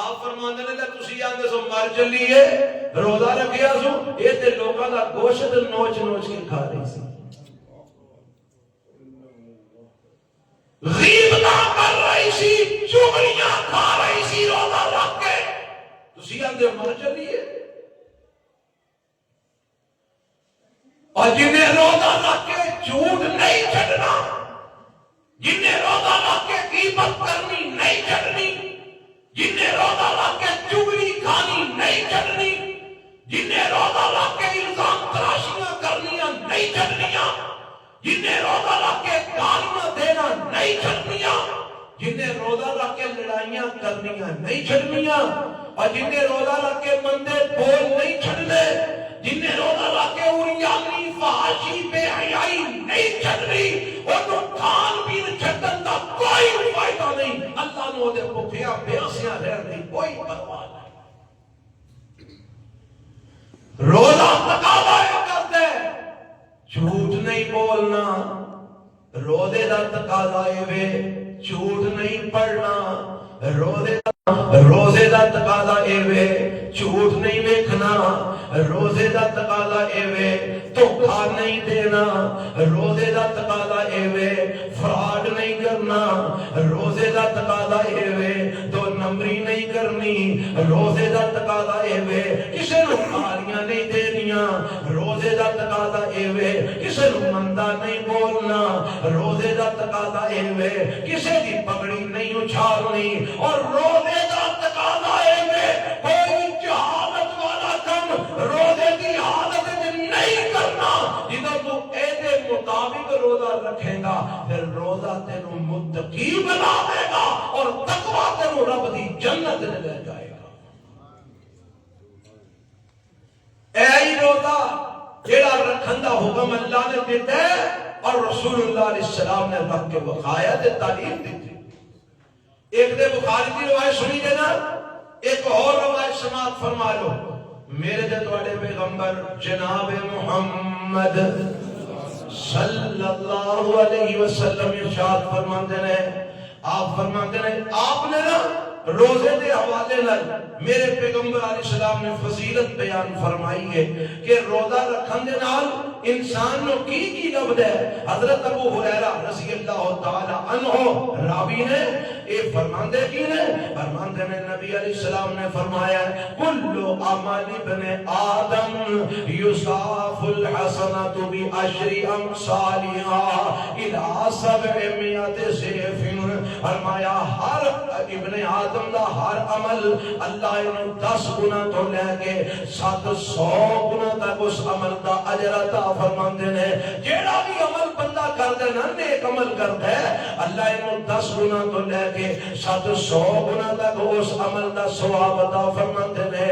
آپ فرماندے نے تسی آندے سو مر چلیے، روزہ رکھیا سو، اے تے لوکاں دا گوشت نوچ نوچ کے کھا رہی سی، غیبتاں کر رہی سی، چغلیاں کھا رہی سی روزہ رکھ کے، تسی آندے مر چلیے۔ اور جنہیں روزہ رکھ کے جھوٹ نہیں چھڑنا، جنہیں روزہ رکھ کے غیبت کرنی نہیں چھڑنی، جنہیں روزہ رکھ کے چغلی کھانی نہیں چھڑنی، جنہیں روزہ رکھ کے الزام تراشیاں کرنیاں نہیں چھڑنیاں، جنہیں روزہ رکھ کے گالیاں دینا نہیں چھڑنیاں، جنہیں روزہ رکھ کے لڑائیاں کرنیاں نہیں چھڑنیاں، اور جنہیں روزہ رکھ کے مندے بول نہیں چھڑنے، جنہیں روزہ رکھ کے اریانی فحاشی بے حیائی نہیں چھڑنی، وہ کھان پین چھڑن دا کوئی فائدہ نہیں۔ اللہ نے دے بھوکیاں پیاسیاں رہنے کوئی پرواہ نہیں۔ روزہ تقاضا کرتے جھوٹ نہیں بولنا، روزے دا تقاضا وے جھوٹ نہیں پڑھنا، روزے دا تقاضا وے جھوٹ نہیں ویکھنا، روزے دا تقاضا وے دھوکا نہیں دینا، روزے دا تقاضا وے فراڈ نہیں کرنا، روزے دا تقاضا وے دو نمبری نہیں کرنی، روزے دا تقاضا وے کسے نو گالیاں نہیں دینیاں، روزے دا تقاضا وے کسے نو مندا نہیں بولنا، روزے دا تقاضا وے کسے دی پگڑی نہیں اچھالنی، اور روزے دا تقاضا ملا دے گا اور تقوی تینوں رب دی جنت میں لے جائے گا۔ اے روزہ جیڑا رکھن دا حکم اللہ نے دیتا ہے اور رسول اللہ علیہ السلام نے رکھ کے بخایا تے تعلیم دیتی۔ ایک دے بخاری کی روایت سنی دے نا، ایک اور روایت سماعت فرما لو۔ میرے دے تواڈے پیغمبر جناب محمد صلی اللہ علیہ وسلم ارشاد فرماندے نے، آپ فرماندے نے آپ نے نا روزے دے حوالے نال میرے پیغمبر علیہ السلام نے فضیلت بیان فرمائی ہے کہ روزہ رکھن دے نال انسان نو کی لبدا ہے۔ حضرت ابو ہریرہ رضی اللہ تعالی عنہ راوی نے اے فرماندے کی نے، فرماندے نے نبی علیہ السلام نے فرمایا کل عمل ابن آدم یصاف الحسنۃ بعشر امثالها الی 700 ضعف، فرمایا ہر ابن آدم دا ہر عمل اللہ انہوں 10 گنا تو لے کے 700 گنا تک اس عمل دا اجر عطا فرماندے نے۔ جیڑا بھی عمل بندہ کردا ہے نا نیک عمل کردا ہے اللہ انہوں 10 گنا تو لے کے 700 گنا تک اس عمل دا ثواب عطا فرماندے نے۔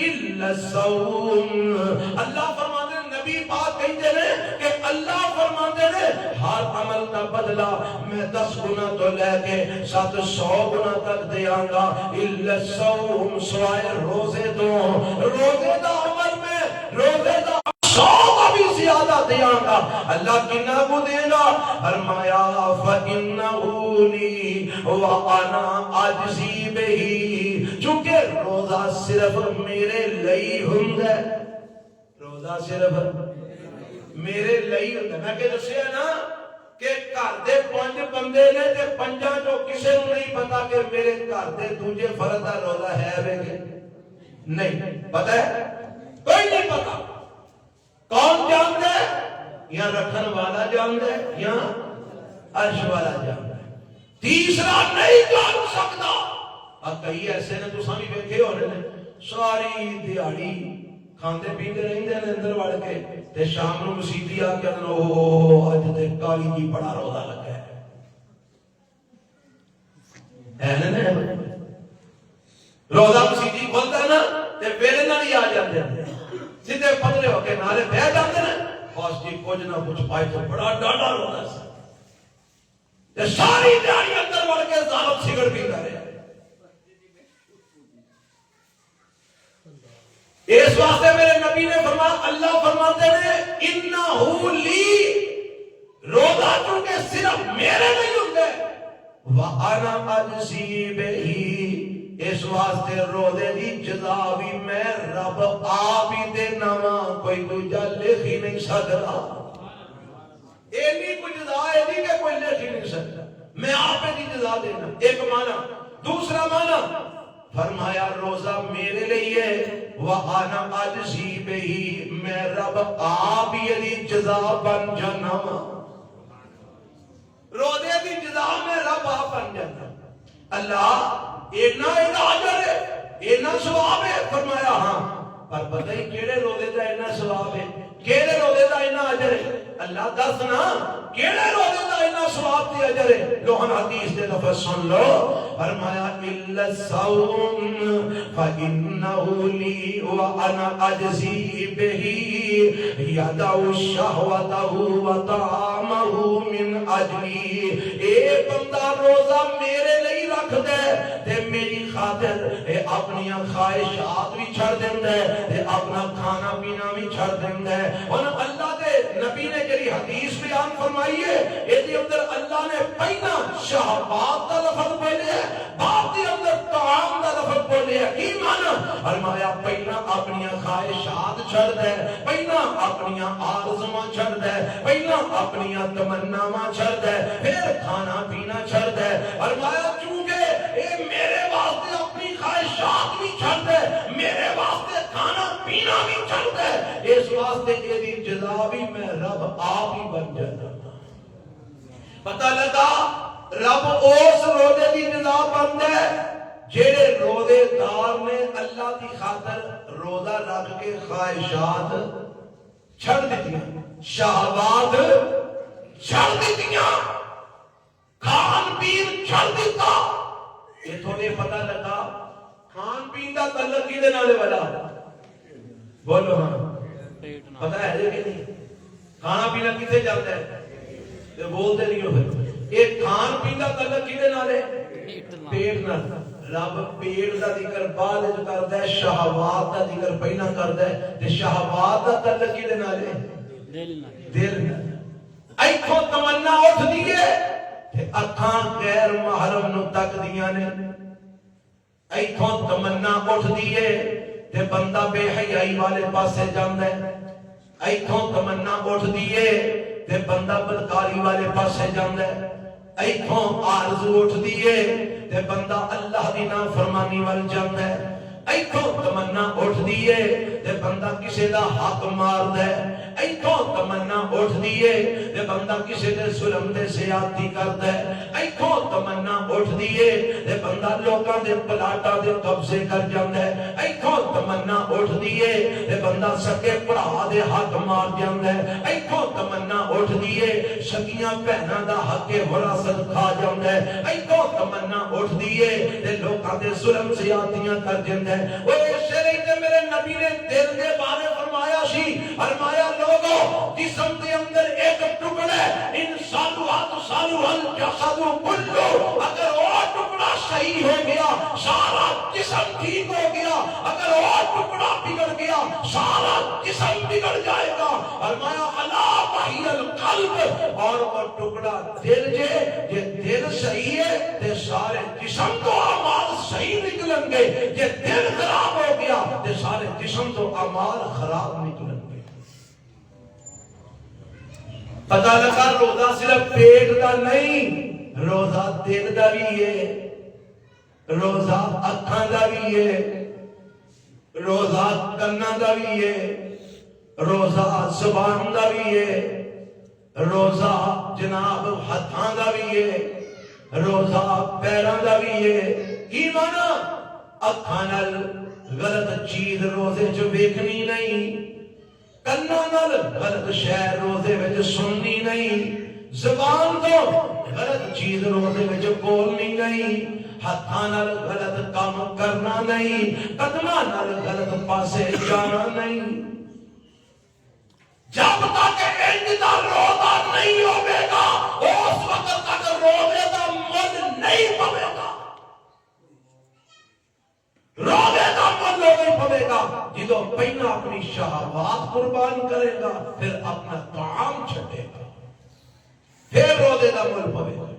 الا الصوم، اللہ فرماندے نبی پاک کہندے نے کہ اللہ فرماندے نے ہر عمل دا بدلہ میں 10 گنا تو لے کے 700 گنا تک دیاں گا۔ الا الصوم، سوائے روزے تو، روزے دا عمل میں روزے دا 100 کا بھی زیادہ دیاں گا۔ اللہ کنا کو دے گا؟ فرمایا فَإِنَّهُ لِي وَأَنَا أَجْزِي بِهِ، چونکہ روزہ صرف میرے لئی ہوندا ہے، روزہ صرف میرے لئی ہوندا ہے۔ میں کہ دسیا نا کہ گھر دے 5 بندے نے تے 5 چوں کسے نوں نہیں پتا کہ میرے گھر دے دوجے فرد دا روزہ ہے وے کہ نہیں پتہ ہے، کوئی نہیں پتا۔ کون جانتا ہے؟ یا رکھن والا جانتا ہے یا عرش والا جانتا ہے، تیسرا نہیں جان سکتا۔ اب کئی ایسے نے تو سامنے بیٹھے ہونے نے ساری دیہڑی کھاندے پیندے رہندے نے اندر وڑ کے تے شام نو مسیتی آ کے او اج تے کالی جی بڑا روزہ لگا ہے اینے روزہ مسیتی کھولتا ہے نا تے ویلے نال ہی آ جاندے ہیں، سیدھے پتلے ہو کے نالے بہ جاندے ہیں۔ خاص جی کچھ نہ کچھ پائے تو بڑا ڈاڈا روزہ سی تے ساری دیہڑی اندر وڑ کے ظالم سگڑ پیندا رہیا۔ اس واسطے میرے نبی نے فرمایا، اللہ فرماتے ہیں انہو لی، روزہ چونکہ صرف میرے نہیں ہوتے، وَأَنَا أَجْزِي بِهِ، اس واسطے روزے دی جزا بھی میں رب آپ ہی دینا وا، کوئی دوجا لکھ ہی نہیں سکتا۔ اینی کوئی جزا ہے نہیں کہ کوئی لکھ ہی نہیں سکتا، میں آپ ہی جزا دینا۔ ایک معنی، دوسرا معنی فرمایا روزہ میرے لیے وَأَنَا أَجْزِي بِهِ، میں رب آپ ہی دی جزا بن جانا وا، روزے دی جزا میں رب آپ بن جانا۔ اللہ اینا اجر ہے، اینا ثواب ہے؟ فرمایا ہاں، پر پتہ ہی کیڑے روزے دا اینا ثواب ہے، کیڑے روزے دا اینا اجر ہے؟ اللہ دس نا کیڑے روزے دا اینا ثواب تے اجر ہے؟ لوہن حدیث دے لفظ سن لو، فرمایا الا الصوم فإنه لي وأنا أجزي به يدع شهوته وطعامه من أجلي، اے بندہ روزہ میرے لئی رکھ دے تے میری خاطر اے اپنی خواہشات بھی چھڑ دیندا ہے تے اپنا کھانا پینا بھی چھڑ دیندا ہے۔ اور اللہ دے نبی نے جڑی حدیث بیان فرمائی ہے اے دے اندر اللہ نے پہلا شہوات دا لفظ بولیا ہے، بعد دے اندر طعام دا لفظ بولیا ہے۔ کی معنی؟ فرمایا پہلا اپنی خواہشات چھڑ دے، پہلا اپنی آرزواں چھڑ دے، پہلا اپنی تمناواں چھڑ دے، پھر کھانا پینا چھڑ دے۔ فرمایا چونکہ اے میرے واسطے اپنی خواہشات بھی چھڑ دے، میرے واسطے کھانا پینا بھی چھڑ دے، اس واسطے یہ جزا بھی میں رب آپ ہی بن جاتا۔ پتہ لگا رب اس روزے دی جزا بن دے جیڑے روزے دار نے اللہ دی خاطر روزہ رکھ کے خواہشات چھڑ دیتیاں، شہوات چھڑ دیتیاں، کھان پین چھڑ دیتا. یہ تھوڑے پتہ لگا کھان پین دا تعلق کیدے نال والا بولو ہاں پتہ ہے کہ نہیں؟ کھانا پینا کتے جاتا ہے تے بولتے نہیں ہو. یہ کھان پین دا تعلق کیدے نال ہے؟ پیٹ نال. رب پیٹ دا ذکر بعد وچ کردا ہے, شہوات دا ذکر پہلا کردا ہے. تے شہوات دا تعلق کیدے نال ہے؟ دل نال. ایتھوں تمنا اٹھدی ہے تے اکھاں غیر محرم نو تکدیاں نے. ایتھوں تمنا اٹھدی ہے تے بندہ بے حیائی والے پاسے جاندا ہے. ایتھوں تمنا اٹھدی ہے تے بندہ بدکاری والے پاسے جاندا ہے. ایتھوں آرزو اٹھدی ہے تے بندہ اللہ دی نافرمانی وال جاندا ہے. ایتھوں تمنا اٹھدی ہے تے بندہ کسے دا حق ماردا ہے. ایتھوں تمنا اٹھدی ہے تے بندہ کسے دے ظلم دے زیادتی کردا ہے. ایتھوں تمنا اٹھدی ہے تے بندہ لوکاں دے پلاٹاں دے قبضے کر جاندا ہے. ایتھوں تمنا اٹھدی ہے تے بندہ سکے بھرا دے حق مار جاندا ہے. ایتھوں تمنا اٹھدی ہے سکیاں بہناں دا حق وراثت کھا جاندا ہے. ایتھوں تمنا اٹھدی ہے تے لوکاں دے ظلم زیادتیاں کر جاندا ہے. او شری تے میرے نبی نے دل دے بارے فرمایا سی, فرمایا لوگو جسم دے اندر ایک ٹکڑا ہے انسان وات سالو الجسد کلو, اگر وہ ٹکڑا صحیح ہو گیا سارا جسم ٹھیک ہو گیا, اگر وہ ٹکڑا بگڑ گیا سارا جسم بگڑ جائے گا. فرمایا الا وہی القلب, اور وہ ٹکڑا دل جے دل صحیح ہے تے سارے جسم تو اعمال صحیح نکلیں گے. جے دل خراب ہو گیا تے سارے جسم تو اعمال خراب نکلیں گے. پتہ لگا روزہ صرف پیٹ دا نہیں, روزہ دل دا بھی ہے, روزہ اکھاں دا بھی ہے, روزہ کاناں دا بھی ہے, روزہ زبان دا بھی ہے, روزہ جناب ہتھاں دا بھی ہے, روزہ پیراں دا بھی ہے. کی مانا اکھاں نال غلط چیز روزے چ ویکھنی نہیں, کاناں نال غلط شے روزے وچ سننی نہیں, زبان تو غلط چیز روزے وچ بولنی نہیں, ہاتھاں نال غلط کام کرنا نہیں, قدماں نال غلط پاسے جانا نہیں. جب تک انج دا روزہ نہیں ہوے گا اس وقت تک روزے دا مل نہیں پوے گا. روزے دا مل نہیں پوے گا جدوں پہلا اپنی شہوات قربان کرے گا, پھر اپنا طعام چھڈے گا, پھر روزے دا مل پوے گا.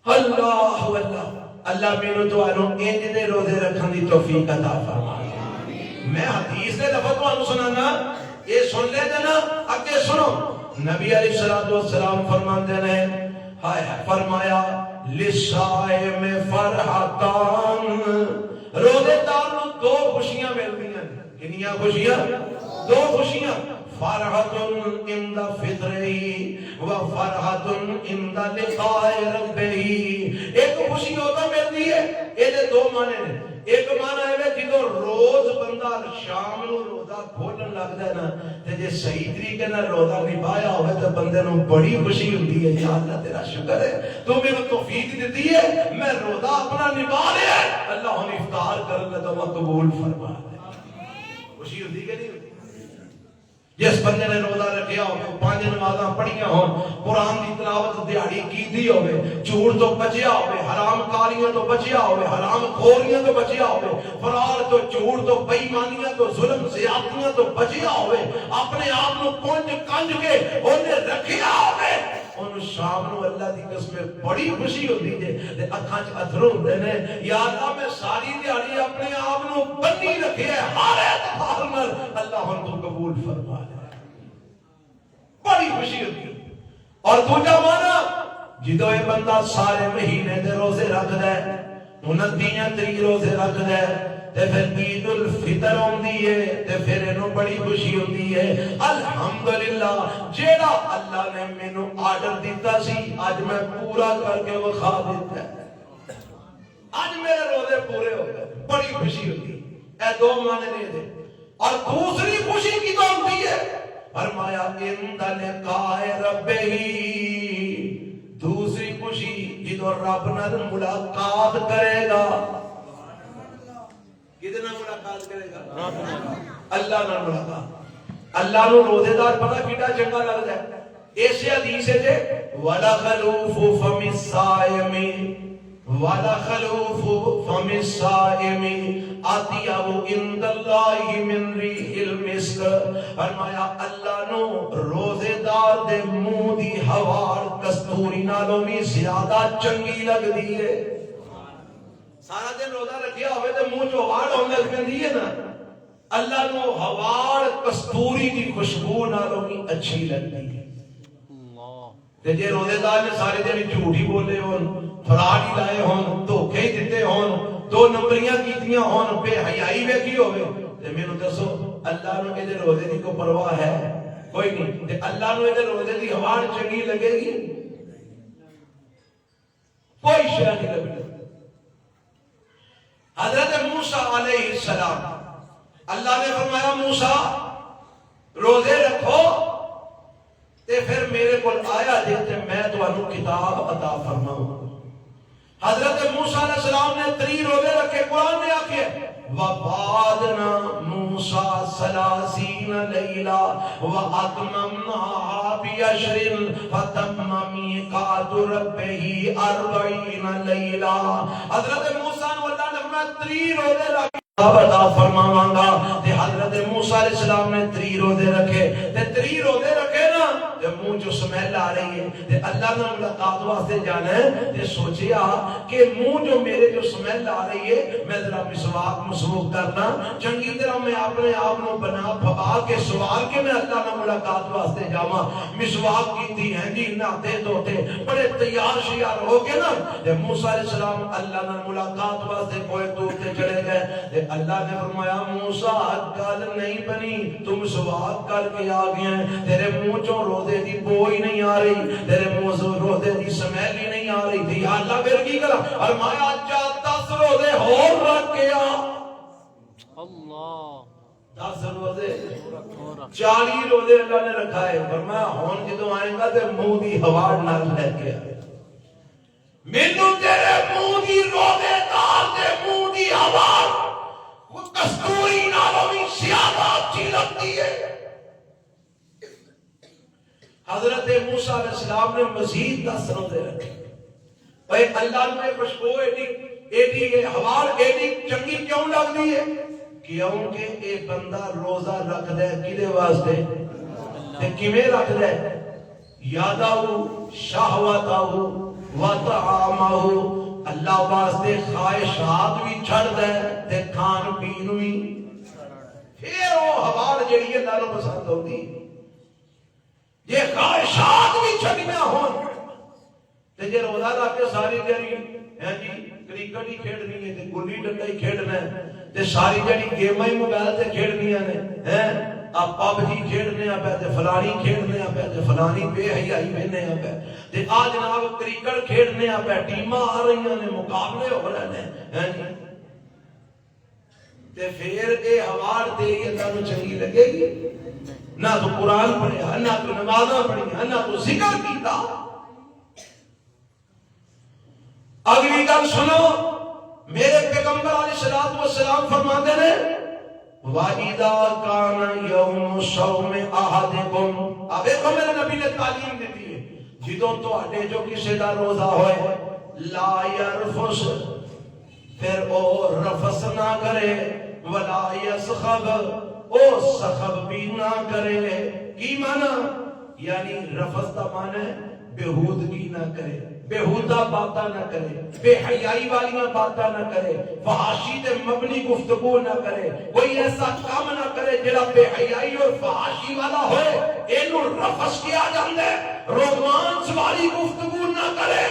اللہ اللہ اللہ میرے تو انو انج دے روزے رکھن دی توفیق عطا فرمائے. میں حدیث دے لفظ تانوں سنانا, یہ سن لے جنا اگے سنو. نبی علیہ الصلوۃ والسلام فرماندے نے, ہائے فرمایا للصائم فرحتان, روزے دار نوں دو خوشیاں ملدیاں. کنیاں خوشیاں؟ دو خوشیاں. فرحت عند فطرہ و فرحت عند لقاء ربہ. ایک خوشی ہوتا ملتی ہے, یہ دو معنی نے. ایک معنی ہے جدو روز بندہ شام نو روزہ کھولن لگدا ہے نا, تے جے صحیح طریقے نال روزہ نبھایا ہوے تے بندے نو بڑی خوشی ہوندی ہے, یا اللہ تیرا شکر ہے تو میرے توفیق دتی ہے, میں روزہ اپنا نبھا لیا ہے, اللہ ہن افطار کرن لگا تو قبول فرما دے. خوشی ہوندی کہ نہیں؟ جس بندے نے روزہ رکھیا ہو, 5 نمازاں پڑھیاں ہون, قرآن کی تلاوت دیہڑی کیتی ہوے, جھوٹ تو بچیا ہوے, حرام کاریاں تو بچیا ہوے, حرام خوریاں تو بچیا ہوے, فرار تو جھوٹ تو بے ایمانیاں تو ظلم زیادتیاں تو بچیا ہوے, اپنے آپ کو کنج کنج کے اونے رکھیا ہوے, اون شام نو اللہ دی قسم بڑی خوشی ہوندی ہے تے اکھاں چ اتھرو ہوندے نے, یا اللہ میں ساری دیہڑی اپنے آپ نو بنی رکھیا ہے, ہر اعتبار نال اللہ ہن تو قبول فرما لے. بڑی خوشی ہوتی ہے. اور دوجا مانا جدو یہ بندہ سارے مہینے دے روزے رکھدا ہے, 29 روزے رکھدا ہے, تے پھر عید الفطر ہوندی ہے, تے پھر اینو بڑی خوشی ہوندی ہے. الحمدللہ جیڑا اللہ نے مینوں آرڈر دیتا سی اج میں پورا کر کے وکھا دیتا ہے, اج میرے روزے پورے ہو گئے, بڑی خوشی ہوتی ہے. اے دو معنی نے دے. اور دوسری خوشی کی تو ہوتی ہے, فرمایا عند لقاء ربہ, دوسری خوشی جدو رب نال ملاقات کرے گا. کدے نال ملاقات کرے گا؟ اللہ نال ملاقات. اللہ نو روزے دار پتہ کیڈا چنگا لگدا ہے. ایسے حدیث ہے وَلَا خَلُوفُ فَمِ الصَّائِمِ وَلَا خَلُوفُ فَمِ الصَّائِمِ أَطْيَبُ عِندَ اللَّهِ مِنْ رِيحِ الْمِسْكِ. فرمایا اللہ نو روزے دار دے منہ دی ہوا کستوری نالوں بھی زیادہ چنگی لگدی ہے. سارا دن روزہ رکھیا ہوئے تے منہ چوں ہوا آن لگ پیندی ہے نا. اللہ نو ہوا کستوری دی خوشبو نالوں بھی اچھی لگدی ہے. تے جے روزے دار نے سارے دن جھوٹ ہی بولے ہون، فراڈ ہی لائے ہون، دھوکے ہی دیتے ہون، دو نمبریاں کیتیاں ہون، بے حیائی ویکھی ہوے تے مینوں دسو اللہ نو اے روزے دی کوئی پرواہ ہے؟ کوئی نہیں. تے اللہ نو اے روزے دی ہوا چنگی لگے گی؟ کوئی شے نہیں لگے. حضرت موسیٰ علیہ السلام اللہ نے فرمایا موسیٰ روزے رکھو تے پھر میرے کو آیا جے تے میں تانوں کتاب عطا فرماؤں. حضرت موسیٰ علیہ السلام نے 3 روزے رکھے. قرآن نے آکھے وَبَعَدْنَا مُوسَىٰ 30 لَيْلَةً وَأَتْمَمْنَاهَا بِعَشْرٍ فَتَمَّ مِيقَاتُ رَبِّهِ 40 لَيْلَةً. حضرت موسیٰ نے اللہ نے فرمایا 3 روزے رکھے عطا فرماواں گا. تے حضرت موسیٰ علیہ السلام نے 3 روزے رکھے تے 3 روزے رکھے نا تے منہ جو سمیل آ رہی ہے تے اللہ نے ملاقات واسطے جانا ہے تے سوچیا کہ منہ جو میرے جو سمیل آ رہی ہے میں ذرا مسواک کرنا چنگی طرح میں اپنے آپ کو بنا پھپا کے سوار کے میں اللہ نے ملاقات واسطے جاواں. مسواک کیتی ہے جی نہاتے دھوتے بڑے تیار شیار ہو کے نا تے موسیٰ علیہ السلام اللہ نے ملاقات واسطے کوئی دور تے چلے گئے. اللہ نے فرمایا موسیٰ گل نہیں بنی تم مسواک کر کے آ گئے ہیں تیرے منہ چوں روزے دی بو ہی نہیں آ رہی تیرے منہ سے روزے دی سمیل ہی نہیں آ رہی تھی. اللہ پھر کی کرا فرمایا جا 10 روزے اور رکھ کے آ. اللہ 10 روزے 40 روزے اللہ نے رکھا ہے. فرمایا ہن جدوں آئے گا تے منہ دی ہوا نال لے کے آ. مینوں تیرے منہ دی روزے دار دے منہ دی ہوا کستوری نالوں بھی زیادہ اچھی لگتی ہے. حضرت موسیٰ علیہ السلام نے مزید 10 روزے رکھے. بھائی اللہ نے خوشبو ایڈی ہوا ایڈی چنگی کیوں لگتی ہے؟ کیونکہ اے بندہ روزہ رکھ دے کدے واسطے تے کیویں رکھ دے یاداؤ شہوتاؤ وطعامہ. اللہ واسطے خواہشات بھی چھڑ دے تے کھان پین بھی پھر وہ ہوا جڑی اللہ نو پسند ہوتی. جے خواہشات بھی چھڑیاں ہون تے جے روزہ رکھ کے ساری دیہڑی ہیں جی کرکٹ ہی کھیڈنی ہے تے گلی ڈنڈا ہی کھیڈنا ہے تے ساری دیہڑی گیماں ہی موبائل تے کھیڈنیاں نے ہیں آپ پب جی کھیڈنے آ پے تے فلانی کھیڈنے آ پے تے فلانی بے حیائی وینے آ پے تے آ جناب کرکٹ کھیڈنے آ پے ٹیماں آ رہی نے مقابلے ہو رہے ہیں جی تے پھر اے ہوا تیری اللہ نو چنگی لگے گی؟ نہ تو قرآن پڑھیا نہ تو نمازاں پڑھیا نہ تو ذکر کیتا. اگلی گل سنو میرے پیغمبر علیہ السلام فرماتے ہیں وَإِذَا كَانَ يَوْمُ صَوْمِ أَحَدِكُمْ. اب ایک میرے نبی نے تعلیم دیتی ہے جدوں تواڈے جو کسی دا روزہ ہوئے لا يرفس پھر او رفس نہ کرے ولا يسخب او سخب بھی نہ کرے. کی معنی یعنی رفس دا معنی بےہودگی نہ کرے بےہودہ باتاں نہ کرے بے حیائی والیاں باتاں نہ کرے فحاشی تے مبنی گفتگو نہ کرے کوئی ایسا کام نہ کرے جڑا بے حیائی اور فحاشی والا ہوئے اینو رفس کیا جاندا ہے. رومانس والی گفتگو نہ کرے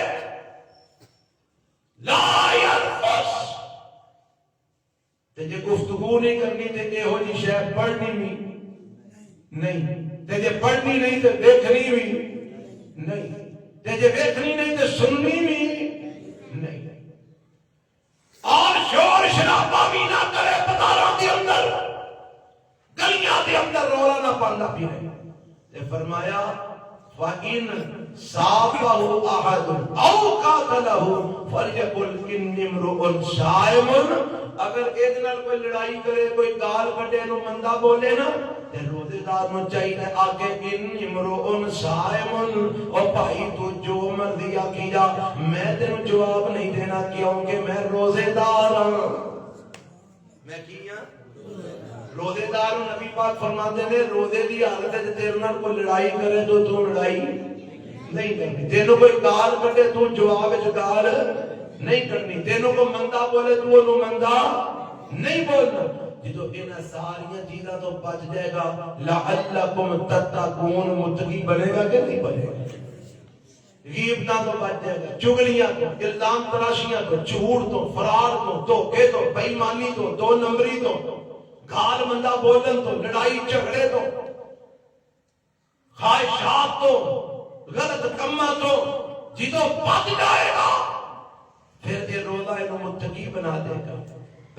لا یرفس. تے جے گفتگو نہیں کرنی تے ایہو جی شے پڑھنی بھی نہیں تے جے پڑھنی نہیں تے دیکھنی بھی نہیں تے جے دیکھنی نہیں تے سننی بھی نہیں اور شور شرابہ بھی نہ کرے بازاراں دے اندر گلیاں دے اندر رولا نہ پاندا پھرے. تے فرمایا فَإِنْ صَافَهُ أَحَدٌ أَوْ قَاتَلَهُ فَلْيَقُلْ إِنِّي امْرُؤٌ صَائِمٌ. اگر ایک نال کوئی لڑائی کرے، کوئی گال کڈے، نو مندہ بولے نا، تے روزے دار نو چاہیے آکے إِنِّي امْرُؤٌ صَائِمٌ. او بھائی تو جو مرضی کیا، میں تینوں جواب نہیں دینا کیونکہ میں روزے دار ہوں. میں کیا روزے دار ہوں. نبی پاک فرماتے ہیں روزے دی حالت ہے تیرے نال کوئی لڑائی کرے تو لڑائی نہیں کرنی. تینوں کوئی گال کڈے تو جواب وچ گال نہیں کرنی. تینوں کو مندہ بولے تو انہوں مندہ نہیں بولنا. جدو انہاں ساریاں چیزاں تو بچ جائے گا لعلکم تتقون. متقی بنے گا کہ نہیں بنے گا؟ غیبتاں تو بچ جائے گا، چغلیاں تو، الزام تراشیاں تو، جھوٹ تو، فرار تو، دھوکے تو، بے ایمانی تو، دو نمبری تو، گال مندہ بولن تو، لڑائی جھگڑے تو، خواہشات تو، غلط کما تو. جدو بچ جائے گا پھر یہ روزہ انہوں متقی بنا دے گا.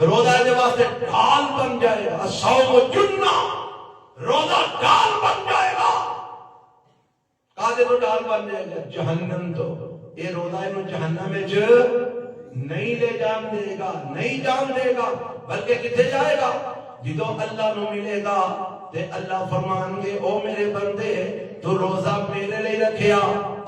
روزہ دے واسطے ڈھال بن جائے گا. الصوم جنہ، روزہ ڈھال بن جائے گا. کادے تو ڈال بن جائے گا؟ جہنم تو. یہ روزہ انہوں جہنم میں نہیں لے جان دے گا، نہیں جان دے گا، بلکہ کتے جائے گا؟ جدو اللہ نو ملے گا تے اللہ فرمان گے او میرے بندے تو روزہ میرے لئے رکھیا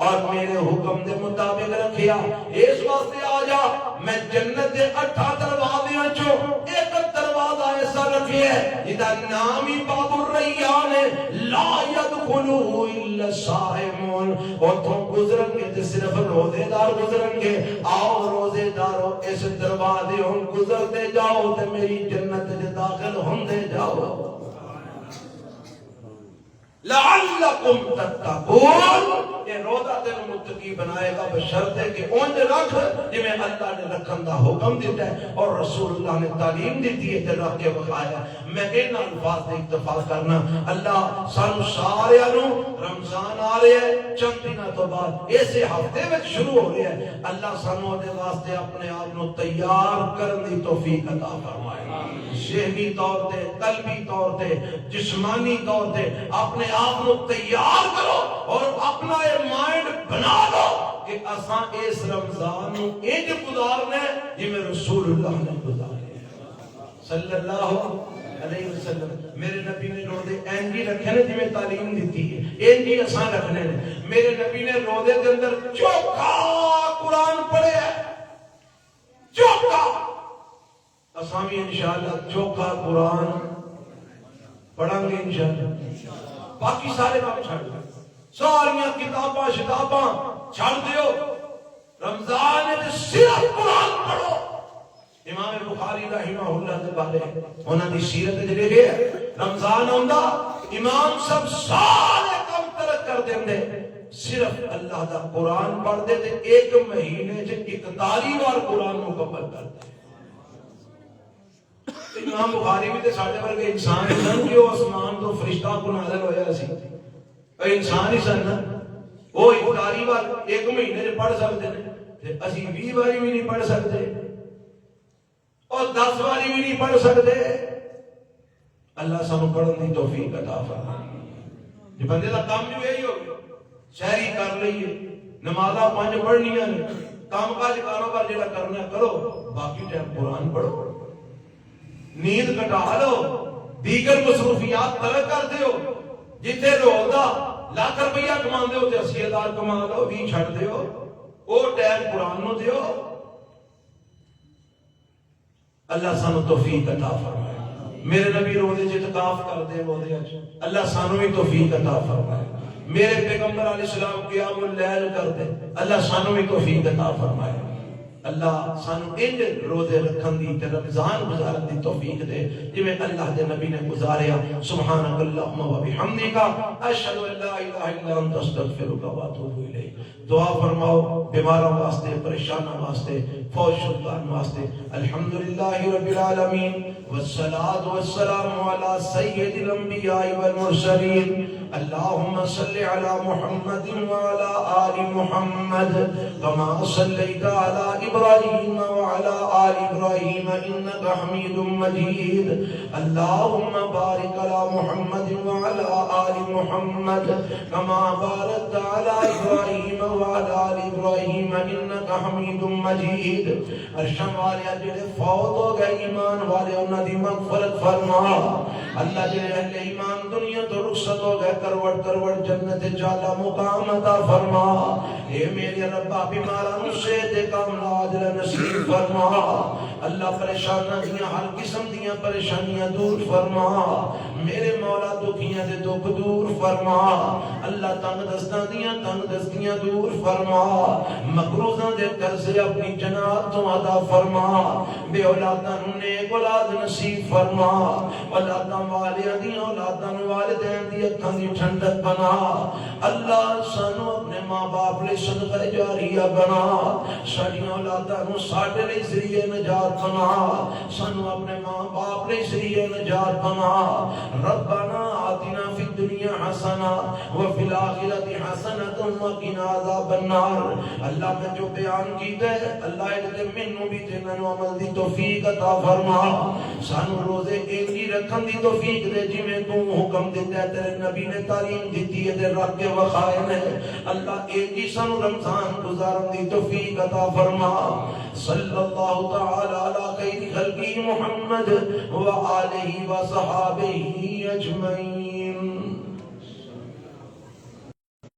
اور میرے حکم دے مطابق رکھیا. اس واسطے آ جا میں جنت دے 8 دروازیاں چوں ایک دروازہ ایسا رکھے ہے جدا نام ہی باب الریان ہے، لا يدخلوه الا الصائمون. اور تو گزرن گے تے صرف روزے دار گزرن گے. آؤ روزے دارو اس دروازے ہم گزرتے جاؤ تے میری جنت دے داخل ہوندے جاؤ. لعلکم تتقون. یہ روزہ تینوں متقی بنائے گا بشرط ہے کہ اونج رکھ جی میں اللہ نے رکھن دا حکم دیتا ہے اور رسول اللہ نے تعلیم دیتی ہے تے رکھ کے بخایا. میں ان الفاظ سے اکتفا کرنا. اللہ سانو سارے رمضان آ رہے ہیں چند دنوں تو بعد ایسے ہفتے میں شروع ہو رہے ہیں. اللہ سانو دے واسطے اپنے آپ کو تیار کرنے دی توفیق عطا فرمائے. ذہنی طور تے، قلبی طور تے، جسمانی طور تے اپنے آپ کو تیار کرو اور اپنا یہ مائنڈ بنا لو کہ اساں اس رمضان نو انج گزارنا ہے جی میں رسول اللہ نے گزارے صلی اللہ علیہ وسلم. میرے نبی نے روزے اینجی رکھے نے جی میں تعلیم دیتی ہے، اینجی اساں رکھنے نے. میرے نبی نے روزے کے اندر چوکھا قرآن پڑھے ہے، چوکھا. اساں بھی انشاءاللہ چوکھا قرآن پڑھیں گے انشاءاللہ. باقی سارے کام چھڑ دو، ساریاں کتاباں شتاباں چھڑ دیو. رمضان میں صرف قرآن پڑھو. امام بخاری رحمہ اللہ کے بارے انہوں نے سیرت جلے گئے رمضان ہوندہ امام سب سارے کام ترک کر دیں دے صرف اللہ دا قرآن پڑھ دے تے 1 مہینے سے 41 بار قرآن مکمل کر دے. امام بخاری بھی تے ساڑھے ورگے انسان ہی سن کہ وہ آسمان تو فرشتہ کو نازل ہویا سی. انسان ہی سن وہ 41 بار 1 مہینے سے پڑھ سکتے ہیں. اسی 20 باری بھی نہیں پڑھ سکتے اور 10 باری بھی نہیں پڑھ سکتے. اللہ سانو پڑھن دی توفیق عطا فرمائے. یہ بندے دا کام جو یہی ہو گیا شہری کر لئیے، نمازاں 5 پڑھنیاں نے، کام کاج کاروبار جڑا کرنا کرو، باقی ٹائم قرآن پڑھو. نیند کٹا لو، دیگر مصروفیات ترک کر دیو. جتنے روزہ لاکھ روپیہ کما دیو تے 80,000 کما لو، 20 چھڑ دیو، وہ ٹائم قرآن نو دیو. اللہ سانو توفیق عطا فرمائے. میرے نبی روزے اعتکاف کر دے روزے اچ اللہ سانو بھی توفیق عطا فرمائے. میرے پیغمبر علیہ السلام قیام اللیل کر دے اللہ سانو بھی توفیق عطا فرمائے. اللہ سانو انج روزے رکھن دی تے رمضان گزارن دی توفیق دے جویں اللہ دے نبی نے گزاریا. سبحانک اللہم و بحمدک اشہد ان لا الہ الا انت استغفرک و اتوب الیک. دعا فرماؤ بیماروں واسطے، پریشانوں واسطے، فوج شدگان واسطے. الحمدللہ رب العالمین والصلاة والسلام علی سید الانبیاء والمرسلین. اللہم صلی علی محمد وعلی آل محمد کما صلیت علی إبراهيم وعلى آل إبراهيم إنك حميد مجيد اللهم بارك على محمد وعلى آل محمد كما باركت على إبراهيم وعلى آل إبراهيم إنك حميد مجيد ارشم والے جڑے فوت ہو گئے ایمان والے انہاں دی مغفرت فرما اللہ جڑے اہل ایمان دنیا تو رخصت ہو گئے کروڑ کروڑ جنت جالا مقام عطا فرما اے میرے ربا بیماران صحت کاملہ عاجل نصیب فرما اللہ پریشاناں دیاں ہر قسم دیاں پریشانیاں دور فرما میرے مولا دکھیاں دے دکھ دور فرما اللہ تنگ دستاں دیاں تنگ دستیاں دور فرما مقروضاں دے قرضے اپنی جنات تو عطا فرما بے اولاداں نیک اولاد نصیب فرما اولاداں والیاں دیاں اولاداں والدین دی اکھاں دی ٹھنڈک بنا اللہ سانو اپنے ماں باپ لے صدقہ جاریہ بنا ساڈیاں اولاداں نو ساڈے لئی ذریعہ نجات بنا سانو اپنے ماں باپ لئی ذریعہ نجات بنا ربنا آتنا فی الدنیا حسنہ وفی الآخرۃ حسنۃ وقنا عذاب النار اللہ میں جو بیان کی دے اللہ اے مینوں بھی تے نوں عمل دی توفیق عطا فرما سانو روزے ایک ہی رکھن دی توفیق دے جویں تو حکم دیتا ہے تیرے نبی نے تعلیم دیتی ہے تے رکھ کے وقائے نے اللہ ایک ہی سانو رمضان گزارن دی توفیق عطا فرما صلی اللہ تعالی علی خیر خلقی محمد و آلہ و صحابہ اجمعین